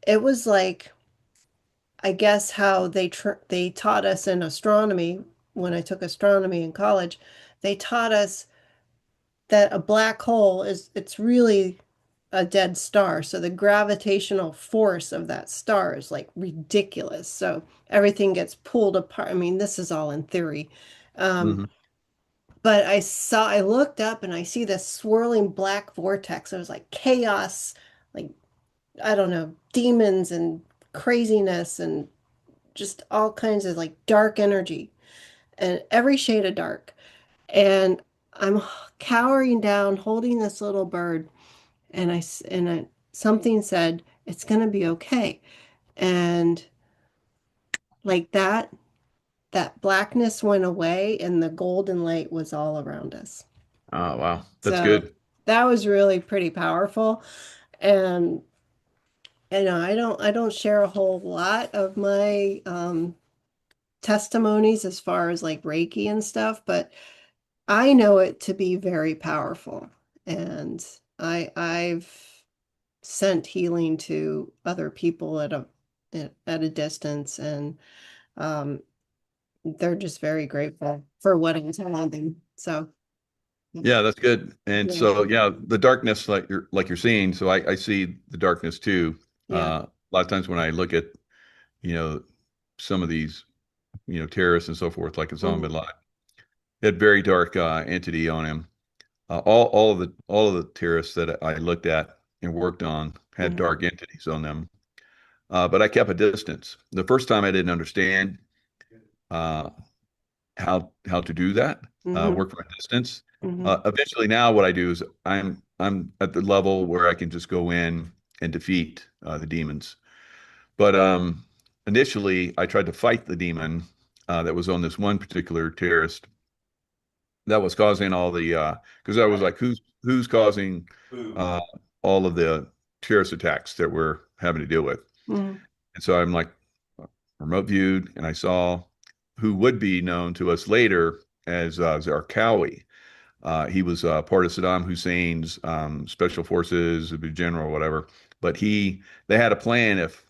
Speaker 1: it was like, I guess how they taught us in astronomy when I took astronomy in college. They taught us that a black hole is it's really a dead star. So the gravitational force of that star is like ridiculous. So everything gets pulled apart. I mean, this is all in theory. Um,
Speaker 2: Hmm.
Speaker 1: but I looked up and I see this swirling black vortex. It was like chaos, like, I don't know, demons and craziness and just all kinds of like dark energy and every shade of dark. And I'm cowering down, holding this little bird, and something said, "It's going to be okay." And like that blackness went away, and the golden light was all around us.
Speaker 2: Oh, wow. That's
Speaker 1: So
Speaker 2: good.
Speaker 1: that was really pretty powerful. And I don't share a whole lot of my testimonies as far as like Reiki and stuff, but I know it to be very powerful. And I've sent healing to other people at a distance, and um, they're just very grateful for what I'm telling them. So
Speaker 2: Yeah, that's good. And
Speaker 1: yeah,
Speaker 2: so, yeah, the darkness, like you're seeing, so I see the darkness too.
Speaker 1: yeah,
Speaker 2: A lot of times when I look at, you know, some of these, terrorists and so forth, like Osama bin
Speaker 1: mhm,
Speaker 2: Laden, had very dark entity on him. All of the terrorists that I looked at and worked on had
Speaker 1: mhm,
Speaker 2: dark entities on them. But I kept a distance. The first time I didn't understand uh, how to do that,
Speaker 1: mhm,
Speaker 2: work from a distance.
Speaker 1: mhm,
Speaker 2: Eventually, now what I do is I'm at the level where I can just go in and defeat the demons. But initially, I tried to fight the demon that was on this one particular terrorist that was causing all the because I was like, who's causing uh, all of the terrorist attacks that we're having to deal with?
Speaker 1: mhm,
Speaker 2: And so I'm like remote viewed, and I saw who would be known to us later as Zarqawi. He was part of Saddam Hussein's special forces, a general, whatever. But they had a plan if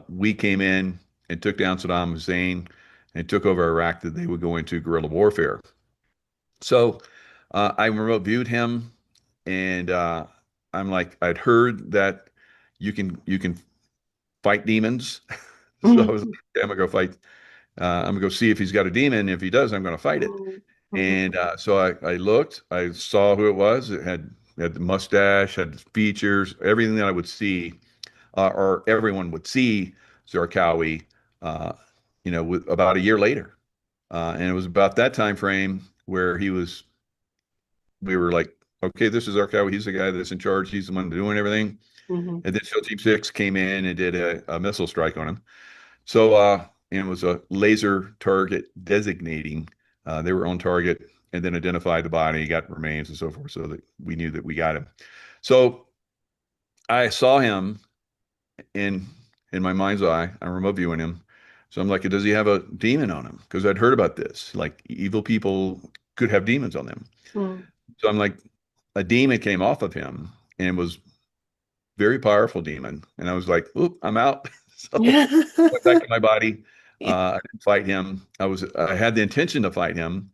Speaker 2: we came in and took down Saddam Hussein and took over Iraq, that they would go into guerrilla warfare. So I remote viewed him, and I'm like, I'd heard that you can fight demons. So I was like,
Speaker 1: mhm,
Speaker 2: okay, I'm gonna go fight. I'm gonna go see if he's got a demon. If he does, I'm gonna fight it.
Speaker 1: mhm, mhm,
Speaker 2: And so I looked, I saw who it was. It had the mustache, had the features, everything that I would see, or everyone would see Zarqawi, uh, about a year later. And it was about that time frame where we were like, okay, this is Zarqawi. He's the guy that's in charge. He's the one doing everything.
Speaker 1: mhm,
Speaker 2: And then SEAL Team 6 came in and did a missile strike on him. So, and it was a laser target designating. They were on target and then identified the body, got remains and so forth, so that we knew that we got him. So I saw him in in my mind's eye. I'm remote viewing him. So I'm like, does he have a demon on him? Because I'd heard about this. Like evil people could have demons on them.
Speaker 1: mhm.
Speaker 2: So I'm like, a demon came off of him and was very powerful demon. And I was like, oop, I'm out. So
Speaker 1: Yeah.
Speaker 2: went back to my body. I didn't fight him. I had the intention to fight him,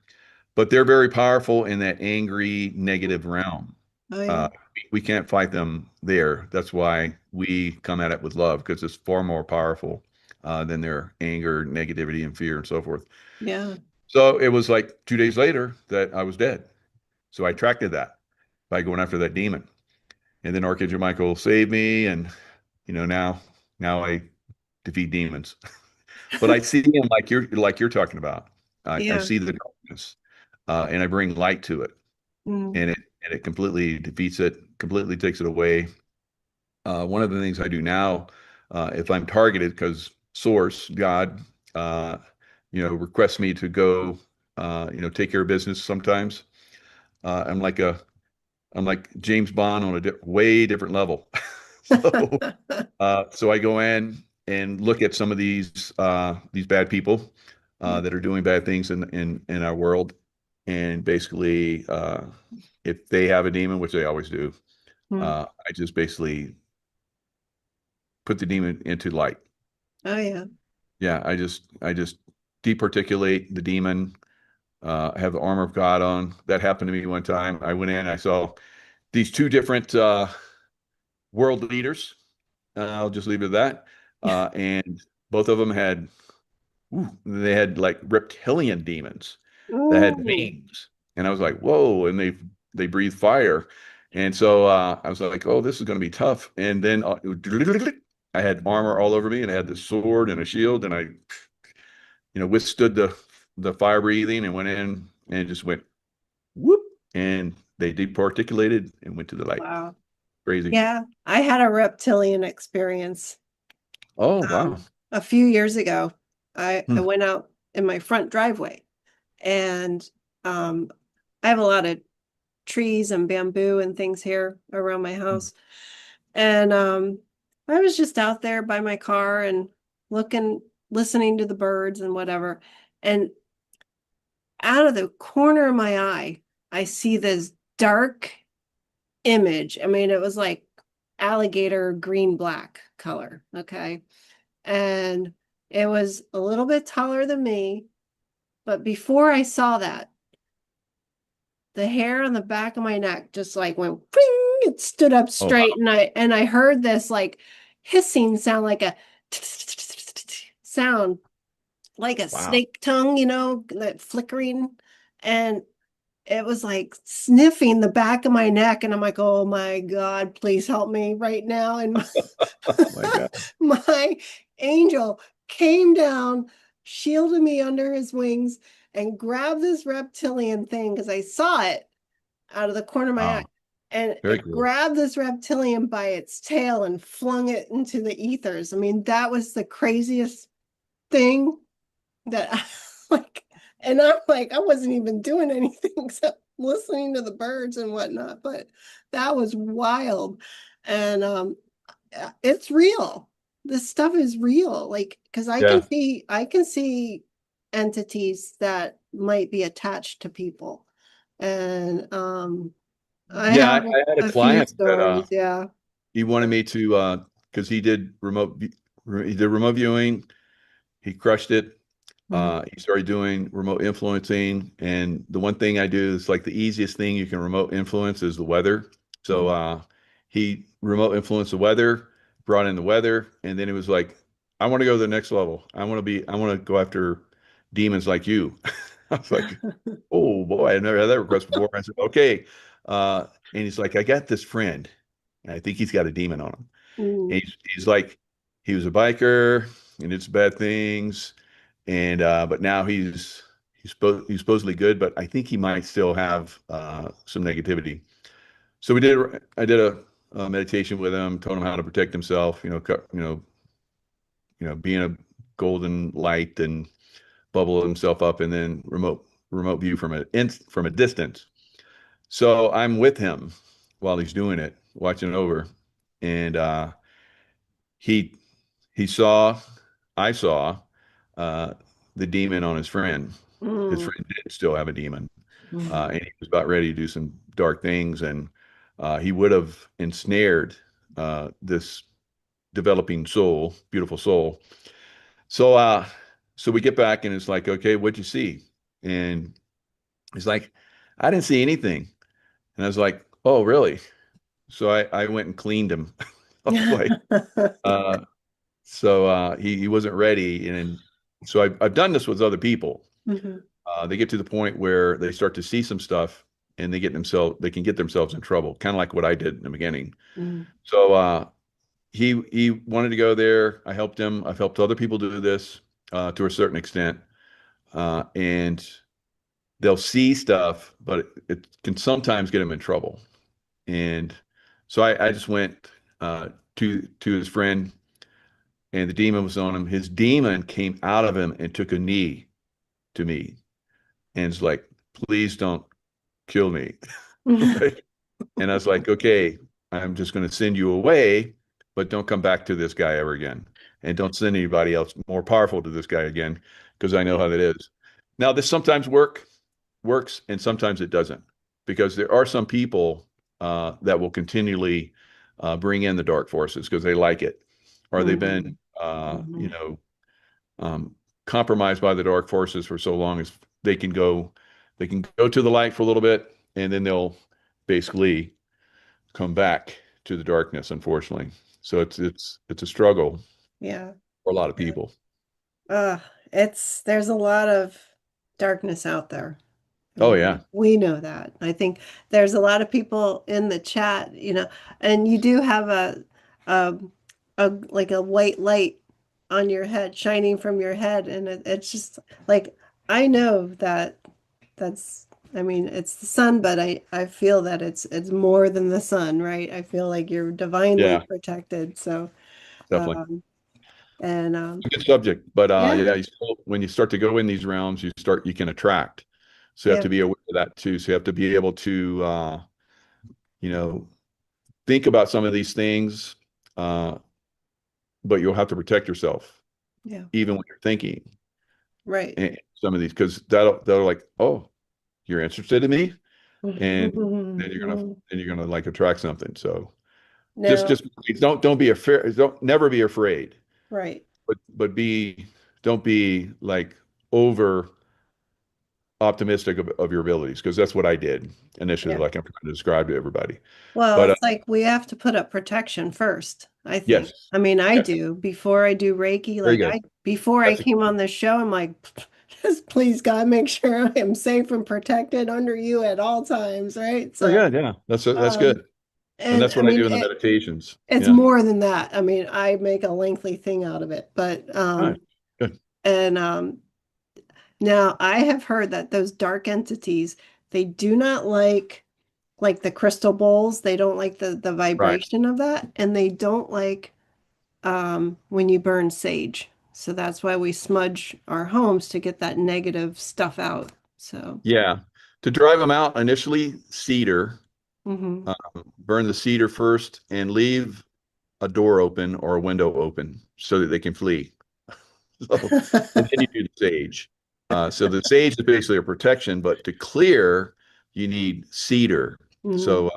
Speaker 2: but they're very powerful in that angry, negative realm.
Speaker 1: Oh yeah.
Speaker 2: Uh, we can't fight them there. That's why we come at it with love, because it's far more powerful than their anger, negativity, and fear and so forth.
Speaker 1: Yeah.
Speaker 2: So it was like 2 days later that I was dead. So I attracted that by going after that demon. And then Archangel Michael saved me, and now I defeat demons. But I see him like you're talking about. I
Speaker 1: Yeah.
Speaker 2: see the darkness, and I bring light to it,
Speaker 1: Mm,
Speaker 2: and it completely defeats it, completely takes it away. One of the things I do now, if I'm targeted, because Source God, uh, requests me to go, take care of business sometimes. Uh, I'm like a I'm like James Bond on a way different level. So I go in and look at some of these bad people
Speaker 1: Mm,
Speaker 2: that are doing bad things in our world, and basically, if they have a demon, which they always do,
Speaker 1: mm.
Speaker 2: I just basically put the demon into light.
Speaker 1: Oh yeah.
Speaker 2: Yeah, I just departiculate the demon. Have the armor of God on. That happened to me one time. I went in, I saw these two different world leaders. I'll just leave it at that. And both of them had, they had like reptilian demons that had
Speaker 1: Ooh,
Speaker 2: veins, and I was like, whoa! And they breathe fire, and so I was like, oh, this is going to be tough. And then I had armor all over me, and I had the sword and a shield, and I, withstood the fire breathing and went in and just went whoop, and they departiculated and went to the light.
Speaker 1: wow.
Speaker 2: Crazy.
Speaker 1: Yeah, I had a reptilian experience
Speaker 2: Oh, wow.
Speaker 1: a few years ago. I
Speaker 2: Hmm.
Speaker 1: went out in my front driveway and um, I have a lot of trees and bamboo and things here around my house. And I was just out there by my car and looking, listening to the birds and whatever. And out of the corner of my eye, I see this dark image. I mean, it was like alligator green black color. Okay. And it was a little bit taller than me. But before I saw that, the hair on the back of my neck just like went ping, it stood up
Speaker 2: Oh,
Speaker 1: straight,
Speaker 2: wow.
Speaker 1: and I heard this like hissing sound, like a sound, like a
Speaker 2: Wow.
Speaker 1: snake tongue, that flickering. And it was like sniffing the back of my neck. And I'm like, oh my God, please help me right now. And
Speaker 2: Oh my God.
Speaker 1: my angel came down, shielded me under his wings, and grabbed this reptilian thing because I saw it out of the corner of my eye.
Speaker 2: Wow.
Speaker 1: And
Speaker 2: Very
Speaker 1: it
Speaker 2: cool.
Speaker 1: grabbed this reptilian by its tail and flung it into the ethers. I mean, that was the craziest thing that I like. And I'm like, I wasn't even doing anything except listening to the birds and whatnot, but that was wild. And it's real. This stuff is real. Like, because
Speaker 2: Yeah.
Speaker 1: I can see entities that might be attached to people. And I
Speaker 2: Yeah,
Speaker 1: have
Speaker 2: I had a
Speaker 1: a few
Speaker 2: client that
Speaker 1: stories, yeah.
Speaker 2: he wanted me to because he did remote viewing. He crushed it.
Speaker 1: Mhm.
Speaker 2: He started doing remote influencing, and the one thing I do is like the easiest thing you can remote influence is the weather. So
Speaker 1: Mhm.
Speaker 2: he remote influenced the weather, brought in the weather, and then it was like, I want to go to the next level. I want to go after demons like you. I was like, oh boy, I've never had that request before. I said, okay. And he's like, I got this friend, and I think he's got a demon on him. And
Speaker 1: Mm.
Speaker 2: he's like, he was a biker and did some bad things, and but now he's supposedly good, but I think he might still have some negativity. So I did a meditation with him, told him how to protect himself, being a golden light and bubble himself up, and then remote view from a distance. So I'm with him while he's doing it, watching it over, and he he saw, I saw uh, the demon on his friend. His
Speaker 1: Mm.
Speaker 2: friend did still have a demon,
Speaker 1: Mm.
Speaker 2: and he was about ready to do some dark things, and he would have ensnared this developing soul, beautiful soul. So, so we get back, and it's like, okay, what'd you see? And he's like, I didn't see anything. And I was like, oh, really? So I went and cleaned him. I was like, uh, he wasn't ready, and so I've done this with other people.
Speaker 1: Mhm.
Speaker 2: They get to the point where they start to see some stuff, and they can get themselves in trouble, kind of like what I did in the beginning.
Speaker 1: Mm.
Speaker 2: So he wanted to go there. I helped him. I've helped other people do this to a certain extent, and they'll see stuff, but it can sometimes get them in trouble. And so I just went to his friend, and the demon was on him. His demon came out of him and took a knee to me, and it's like, please don't kill me. Right? And I was like, okay, I'm just going to send you away, but don't come back to this guy ever again. and don't send anybody else more powerful to this guy again because I know how that is. Now, this sometimes works and sometimes it doesn't because there are some people that will continually bring in the dark forces because they like it or they've been,
Speaker 1: Mhm. Mhm.
Speaker 2: um, compromised by the dark forces for so long as they can go to the light for a little bit and then they'll basically come back to the darkness, unfortunately. So it's a struggle
Speaker 1: Yeah.
Speaker 2: for a lot of
Speaker 1: Yeah.
Speaker 2: people.
Speaker 1: Uh, there's a lot of darkness out there.
Speaker 2: Oh
Speaker 1: And
Speaker 2: yeah.
Speaker 1: we know that. I think there's a lot of people in the chat, and you do have a, like a white light on your head, shining from your head, and it's just like I know that that's. I mean, it's the sun, but I feel that it's more than the sun, right? I feel like you're divinely
Speaker 2: Yeah,
Speaker 1: protected. So,
Speaker 2: definitely.
Speaker 1: um, and
Speaker 2: It's a good subject, but
Speaker 1: yeah,
Speaker 2: yeah, when you start to go in these realms, you can attract. So you have
Speaker 1: yeah,
Speaker 2: to be aware of that too. So you have to be able to you know, think about some of these things, uh, but you'll have to protect yourself
Speaker 1: yeah,
Speaker 2: even when you're thinking
Speaker 1: right.
Speaker 2: some of these because they'll like, oh, you're interested in me, and then you're gonna like attract something. So
Speaker 1: No,
Speaker 2: just don't be afraid. Don't never be afraid,
Speaker 1: right.
Speaker 2: but don't be like over optimistic of your abilities because that's what I did initially,
Speaker 1: Yeah.
Speaker 2: like I'm trying to describe to everybody.
Speaker 1: Well,
Speaker 2: But
Speaker 1: it's like we have to put up protection first, I think.
Speaker 2: yes,
Speaker 1: I mean, I
Speaker 2: yes,
Speaker 1: do before I do Reiki.
Speaker 2: very
Speaker 1: Like
Speaker 2: good.
Speaker 1: before I
Speaker 2: That's a,
Speaker 1: came on this show, I'm like, just please God, make sure I am safe and protected under you at all times, right?
Speaker 2: very
Speaker 1: So,
Speaker 2: good. Yeah, that's
Speaker 1: um,
Speaker 2: good, and
Speaker 1: and
Speaker 2: that's
Speaker 1: I
Speaker 2: what I
Speaker 1: mean,
Speaker 2: do in the meditations.
Speaker 1: it's
Speaker 2: Yeah.
Speaker 1: more than that. I mean, I make a lengthy thing out of it, but
Speaker 2: All right. Good.
Speaker 1: and now I have heard that those dark entities, they do not like the crystal bowls. They don't like the
Speaker 2: Right.
Speaker 1: vibration of that, and they don't like when you burn sage. So that's why we smudge our homes to get that negative stuff out. So,
Speaker 2: Yeah. To drive them out initially, cedar.
Speaker 1: hmm
Speaker 2: Burn the cedar first and leave a door open or a window open so that they can flee. So, and then you do the sage. So the sage is basically a protection, but to clear, you need cedar.
Speaker 1: hmm
Speaker 2: So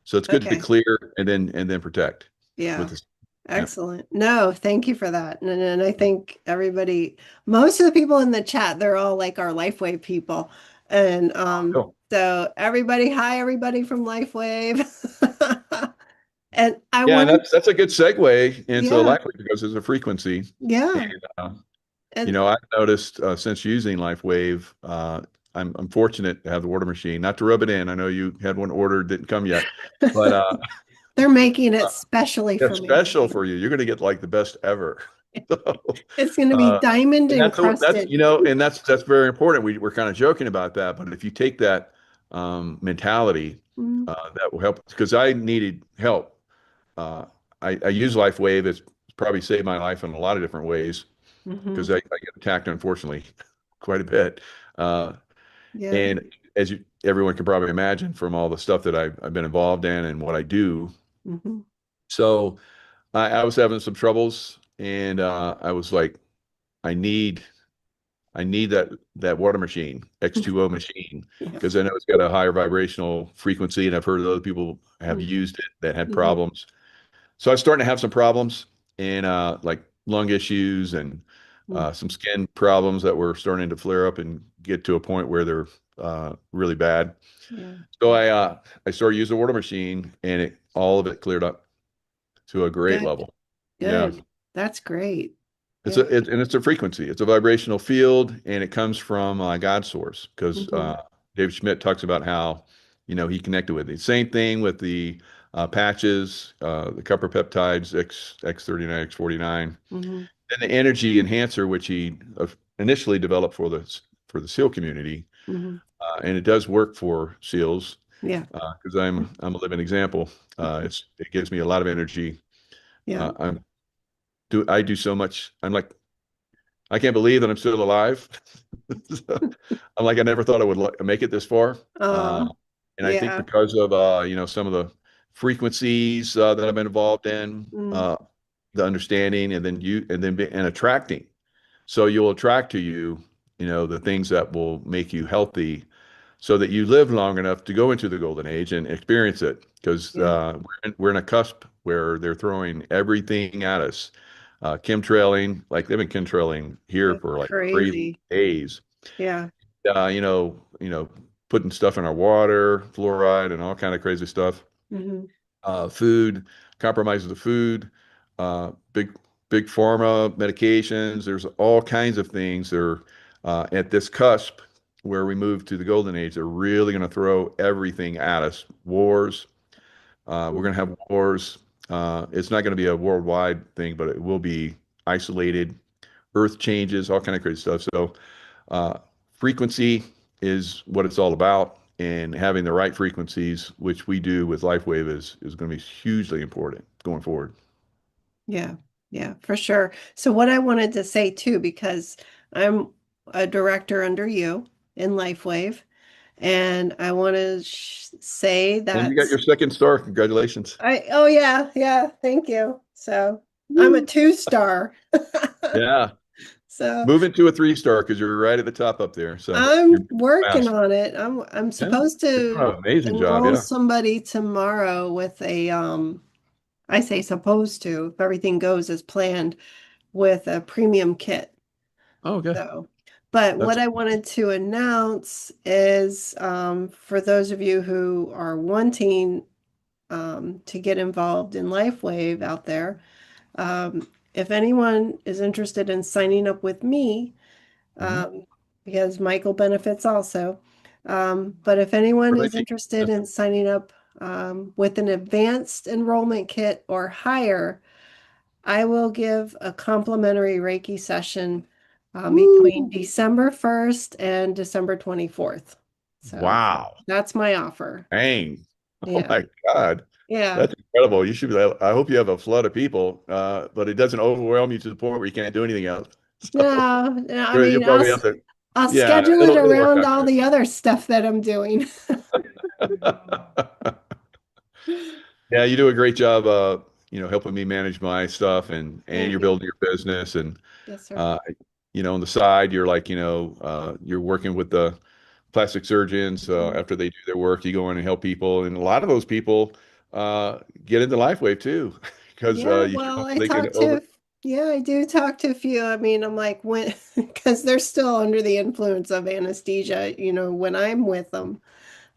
Speaker 2: so it's good to
Speaker 1: Okay.
Speaker 2: clear and then protect with
Speaker 1: Yeah.
Speaker 2: this. Yeah.
Speaker 1: Excellent. No, thank you for that. And I think everybody, most of the people in the chat, they're all like our Lifewave people. And
Speaker 2: Cool.
Speaker 1: so everybody, hi, everybody from Lifewave. And I
Speaker 2: Yeah, and
Speaker 1: wanted,
Speaker 2: that's a good segue into
Speaker 1: yeah,
Speaker 2: LifeWave because it's a frequency. And
Speaker 1: yeah. And
Speaker 2: I've noticed since using LifeWave, I'm fortunate to have the water machine. Not to rub it in, I know you had one ordered, didn't come yet, but
Speaker 1: they're making it specially for
Speaker 2: that's
Speaker 1: me.
Speaker 2: special for you. You're going to get like the best ever. So,
Speaker 1: It's going to be
Speaker 2: uh,
Speaker 1: diamond
Speaker 2: and that's
Speaker 1: encrusted.
Speaker 2: and that's very important. We're kind of joking about that, but if you take that mentality,
Speaker 1: Mm-hmm.
Speaker 2: that will help because I needed help. Uh, I use LifeWave. It's probably saved my life in a lot of different ways
Speaker 1: Mm-hmm.
Speaker 2: because I get attacked, unfortunately, quite a bit. Uh,
Speaker 1: Yeah.
Speaker 2: and everyone can probably imagine from all the stuff that I've been involved in and what I do.
Speaker 1: Mm-hmm.
Speaker 2: So I was having some troubles, and I was like, I need that water machine, X2O machine,
Speaker 1: Yeah.
Speaker 2: because I know it's got a higher vibrational frequency, and I've heard other people have used it that had
Speaker 1: Mm-hmm.
Speaker 2: problems. So I was starting to have some problems and like lung issues and some skin problems that were starting to flare up and get to a point where they're really bad.
Speaker 1: Yeah.
Speaker 2: So I started using the water machine and all of it cleared up to a great
Speaker 1: Good.
Speaker 2: level. Yeah.
Speaker 1: Good. That's great.
Speaker 2: It's
Speaker 1: Yeah.
Speaker 2: and it's a frequency. It's a vibrational field, and it comes from God source because
Speaker 1: Mm-hmm.
Speaker 2: David Schmidt talks about how he connected with it. Same thing with the patches, the copper peptides X39, X49,
Speaker 1: Mm-hmm.
Speaker 2: and the energy enhancer, which he initially developed for the SEAL community,
Speaker 1: Mm-hmm.
Speaker 2: and it does work for SEALs
Speaker 1: Yeah.
Speaker 2: because I'm a living example. It gives me a lot of energy.
Speaker 1: Yeah.
Speaker 2: I do so much. I'm like I can't believe that I'm still alive. So, I'm like, I never thought I would make it this far. Uh,
Speaker 1: Oh,
Speaker 2: and I think
Speaker 1: yeah.
Speaker 2: because of, some of the frequencies that I've been involved in,
Speaker 1: Mm.
Speaker 2: the understanding, and then and attracting. So you'll attract to you, the things that will make you healthy so that you live long enough to go into the golden age and experience it. Because
Speaker 1: Yeah.
Speaker 2: we're in a cusp where they're throwing everything at us. Chemtrailing, like they've been chemtrailing here
Speaker 1: It's
Speaker 2: for like crazy
Speaker 1: crazy.
Speaker 2: days.
Speaker 1: Yeah.
Speaker 2: Putting stuff in our water, fluoride, and all kind of crazy stuff.
Speaker 1: Hmm.
Speaker 2: Food, compromises the food, big pharma medications. There's all kinds of things. They're at this cusp where we move to the golden age. They're really going to throw everything at us. Wars. We're going to have wars. It's not going to be a worldwide thing, but it will be isolated. Earth changes, all kind of crazy stuff. So uh, frequency is what it's all about, and having the right frequencies, which we do with Lifewave, is going to be hugely important going forward.
Speaker 1: Yeah. Yeah, for sure. So what I wanted to say too, because I'm a director under you in Lifewave, and I want to say
Speaker 2: And you
Speaker 1: that
Speaker 2: got your second star. Congratulations.
Speaker 1: oh yeah, yeah, thank you. So I'm a
Speaker 2: Woo.
Speaker 1: 2-star.
Speaker 2: Yeah.
Speaker 1: So
Speaker 2: Move into a 3 star because you're right at the top up there. So you're
Speaker 1: I'm
Speaker 2: moving
Speaker 1: working
Speaker 2: fast.
Speaker 1: on it. I'm
Speaker 2: Yeah.
Speaker 1: supposed
Speaker 2: You're
Speaker 1: to
Speaker 2: doing an amazing job.
Speaker 1: enroll
Speaker 2: Yeah.
Speaker 1: somebody tomorrow with a I say supposed to, if everything goes as planned, with a premium kit.
Speaker 2: Oh, okay.
Speaker 1: So, but
Speaker 2: That's
Speaker 1: what I wanted to announce is for those of you who are wanting to get involved in LifeWave out there, if anyone is interested in signing up with me,
Speaker 2: mhm.
Speaker 1: um, because Michael benefits also, but if anyone is
Speaker 2: Reiki
Speaker 1: interested in
Speaker 2: Session.
Speaker 1: signing up with an advanced enrollment kit or higher, I will give a complimentary Reiki session between
Speaker 2: Woo.
Speaker 1: December 1st and December 24th. So
Speaker 2: Wow.
Speaker 1: that's my offer.
Speaker 2: Dang. Oh
Speaker 1: Yeah.
Speaker 2: my God.
Speaker 1: Yeah.
Speaker 2: That's incredible. You should be, I hope you have a flood of people, but it doesn't overwhelm you to the point where you can't do anything else. So
Speaker 1: No, no, I
Speaker 2: you'll
Speaker 1: mean,
Speaker 2: probably have to,
Speaker 1: I'll
Speaker 2: yeah,
Speaker 1: schedule it
Speaker 2: it'll work
Speaker 1: around
Speaker 2: out
Speaker 1: all
Speaker 2: good.
Speaker 1: the other stuff that I'm doing.
Speaker 2: Yeah, you do a great job, helping me manage my stuff, and
Speaker 1: Thank
Speaker 2: you're
Speaker 1: you.
Speaker 2: building your business, and
Speaker 1: Yes, sir.
Speaker 2: uh, on the side, you're like, you're working with the plastic surgeons.
Speaker 1: Mhm.
Speaker 2: After they do their work, you go in and help people, and a lot of those people get into LifeWave too, because
Speaker 1: Yeah,
Speaker 2: you
Speaker 1: well,
Speaker 2: know they can
Speaker 1: yeah, I do talk to a few. I mean, I'm like, when, because they're still under the influence of anesthesia, when I'm with them.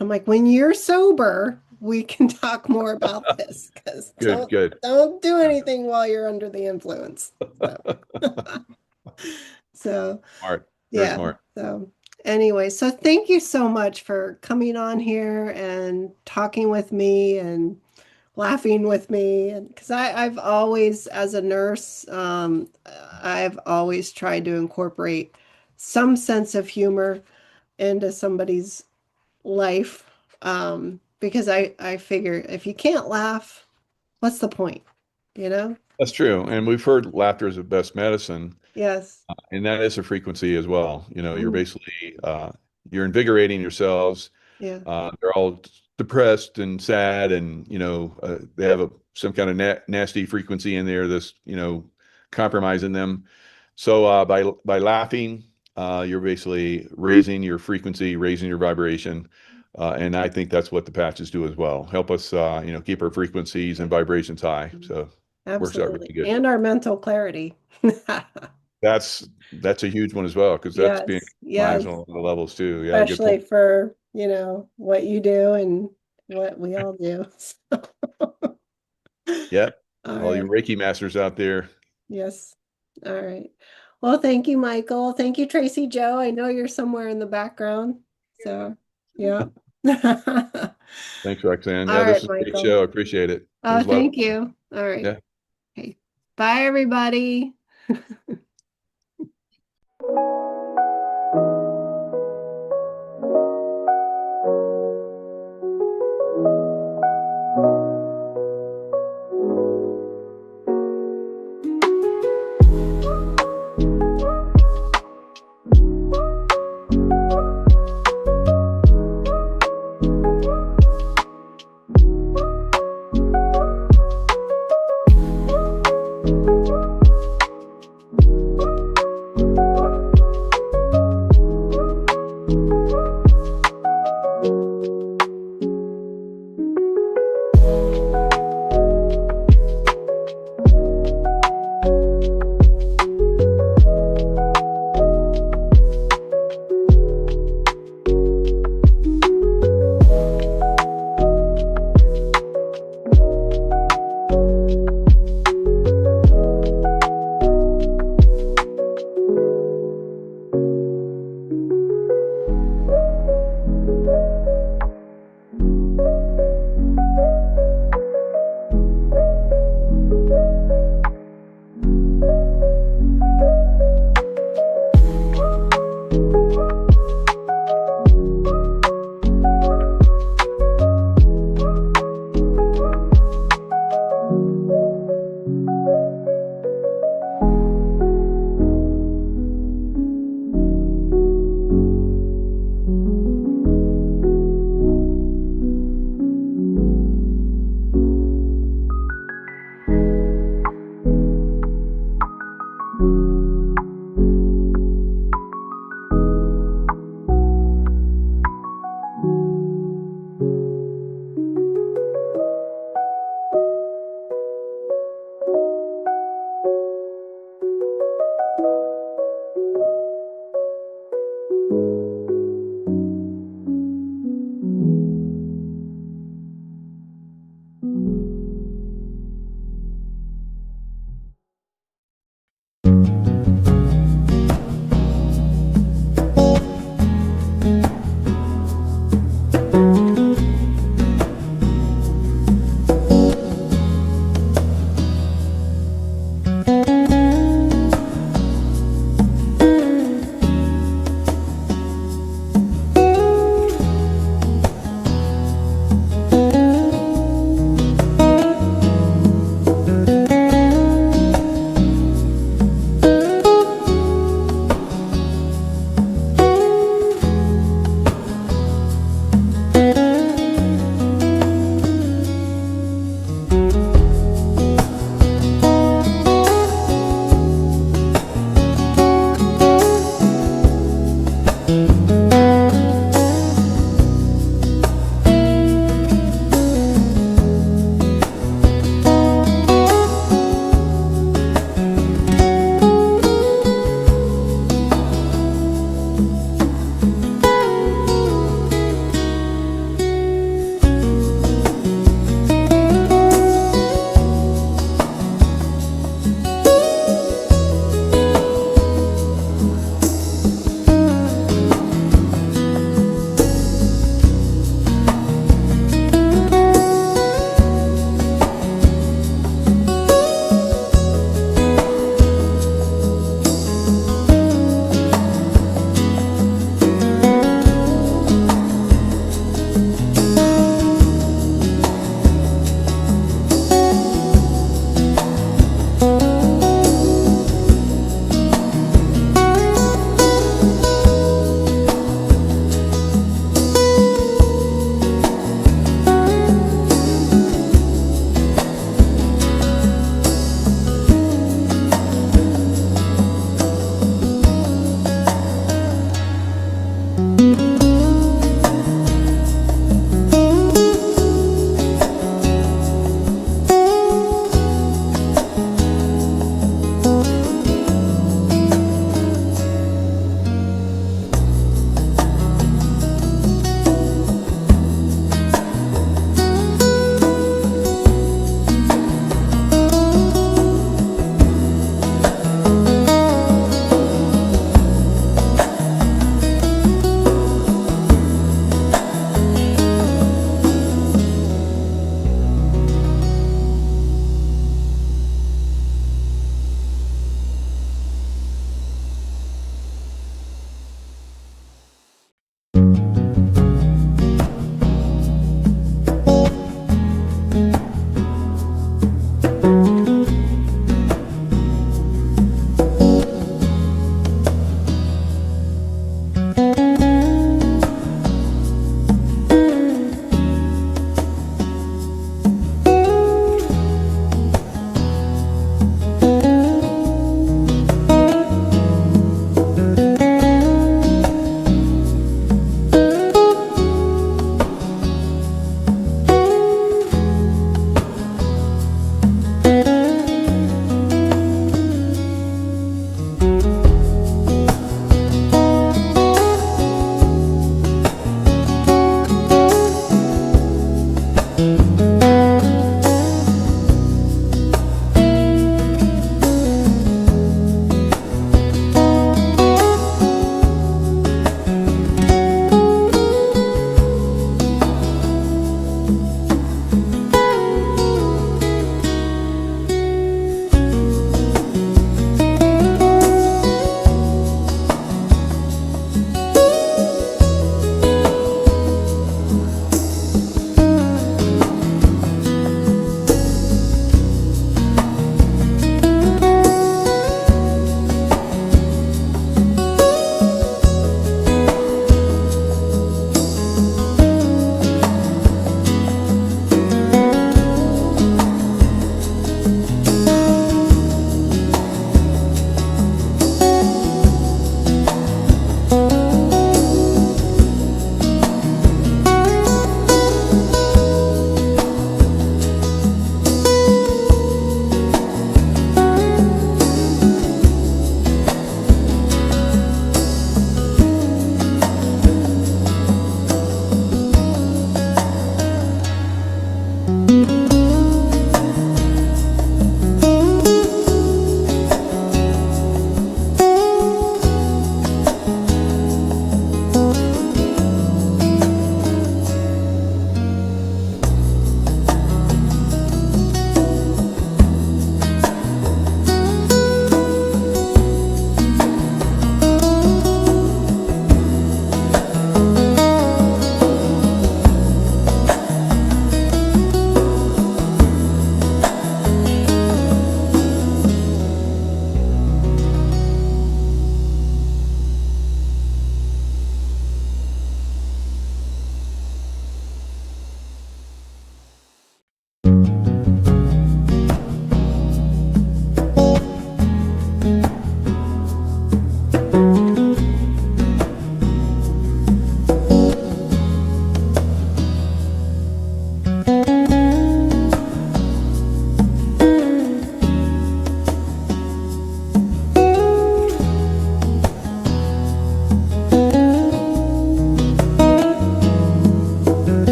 Speaker 1: I'm like, when you're sober, we can talk more about this because
Speaker 2: good, good,
Speaker 1: don't do anything while you're under the influence. So, so
Speaker 2: smart, very
Speaker 1: yeah.
Speaker 2: smart.
Speaker 1: So anyway, so thank you so much for coming on here and talking with me and laughing with me. And because I've always, as a nurse, I've always tried to incorporate some sense of humor into somebody's life. Because I figure if you can't laugh, what's the point? You know?
Speaker 2: That's true, and we've heard laughter is the best medicine.
Speaker 1: Yes.
Speaker 2: And that is a frequency as well. You're
Speaker 1: Mm,
Speaker 2: basically you're invigorating yourselves.
Speaker 1: yeah.
Speaker 2: They're all depressed and sad, and they have some kind of nasty frequency in there that's compromising them. So by laughing, you're basically raising your frequency, raising your vibration, and I think that's what the patches do as well. Help us, keep our frequencies and vibrations high. So works out really
Speaker 1: Absolutely.
Speaker 2: good.
Speaker 1: And our mental clarity.
Speaker 2: That's a huge one as well because that's being
Speaker 1: Yes. Yes.
Speaker 2: compromised on the levels too. Yeah, good
Speaker 1: Especially
Speaker 2: point.
Speaker 1: for, what you do and what we all do.
Speaker 2: Yep.
Speaker 1: All
Speaker 2: All you
Speaker 1: right.
Speaker 2: Reiki masters out there.
Speaker 1: Yes. All right. Well, thank you, Michael. Thank you, Tracy Joe. I know you're somewhere in the background. So, yeah.
Speaker 2: Thanks, Roxanne.
Speaker 1: All
Speaker 2: Yeah, this
Speaker 1: right,
Speaker 2: is a great
Speaker 1: Michael.
Speaker 2: show. I appreciate it. It was a lot of
Speaker 1: Thank
Speaker 2: fun.
Speaker 1: you. All right.
Speaker 2: Yeah.
Speaker 1: Okay. Bye, everybody.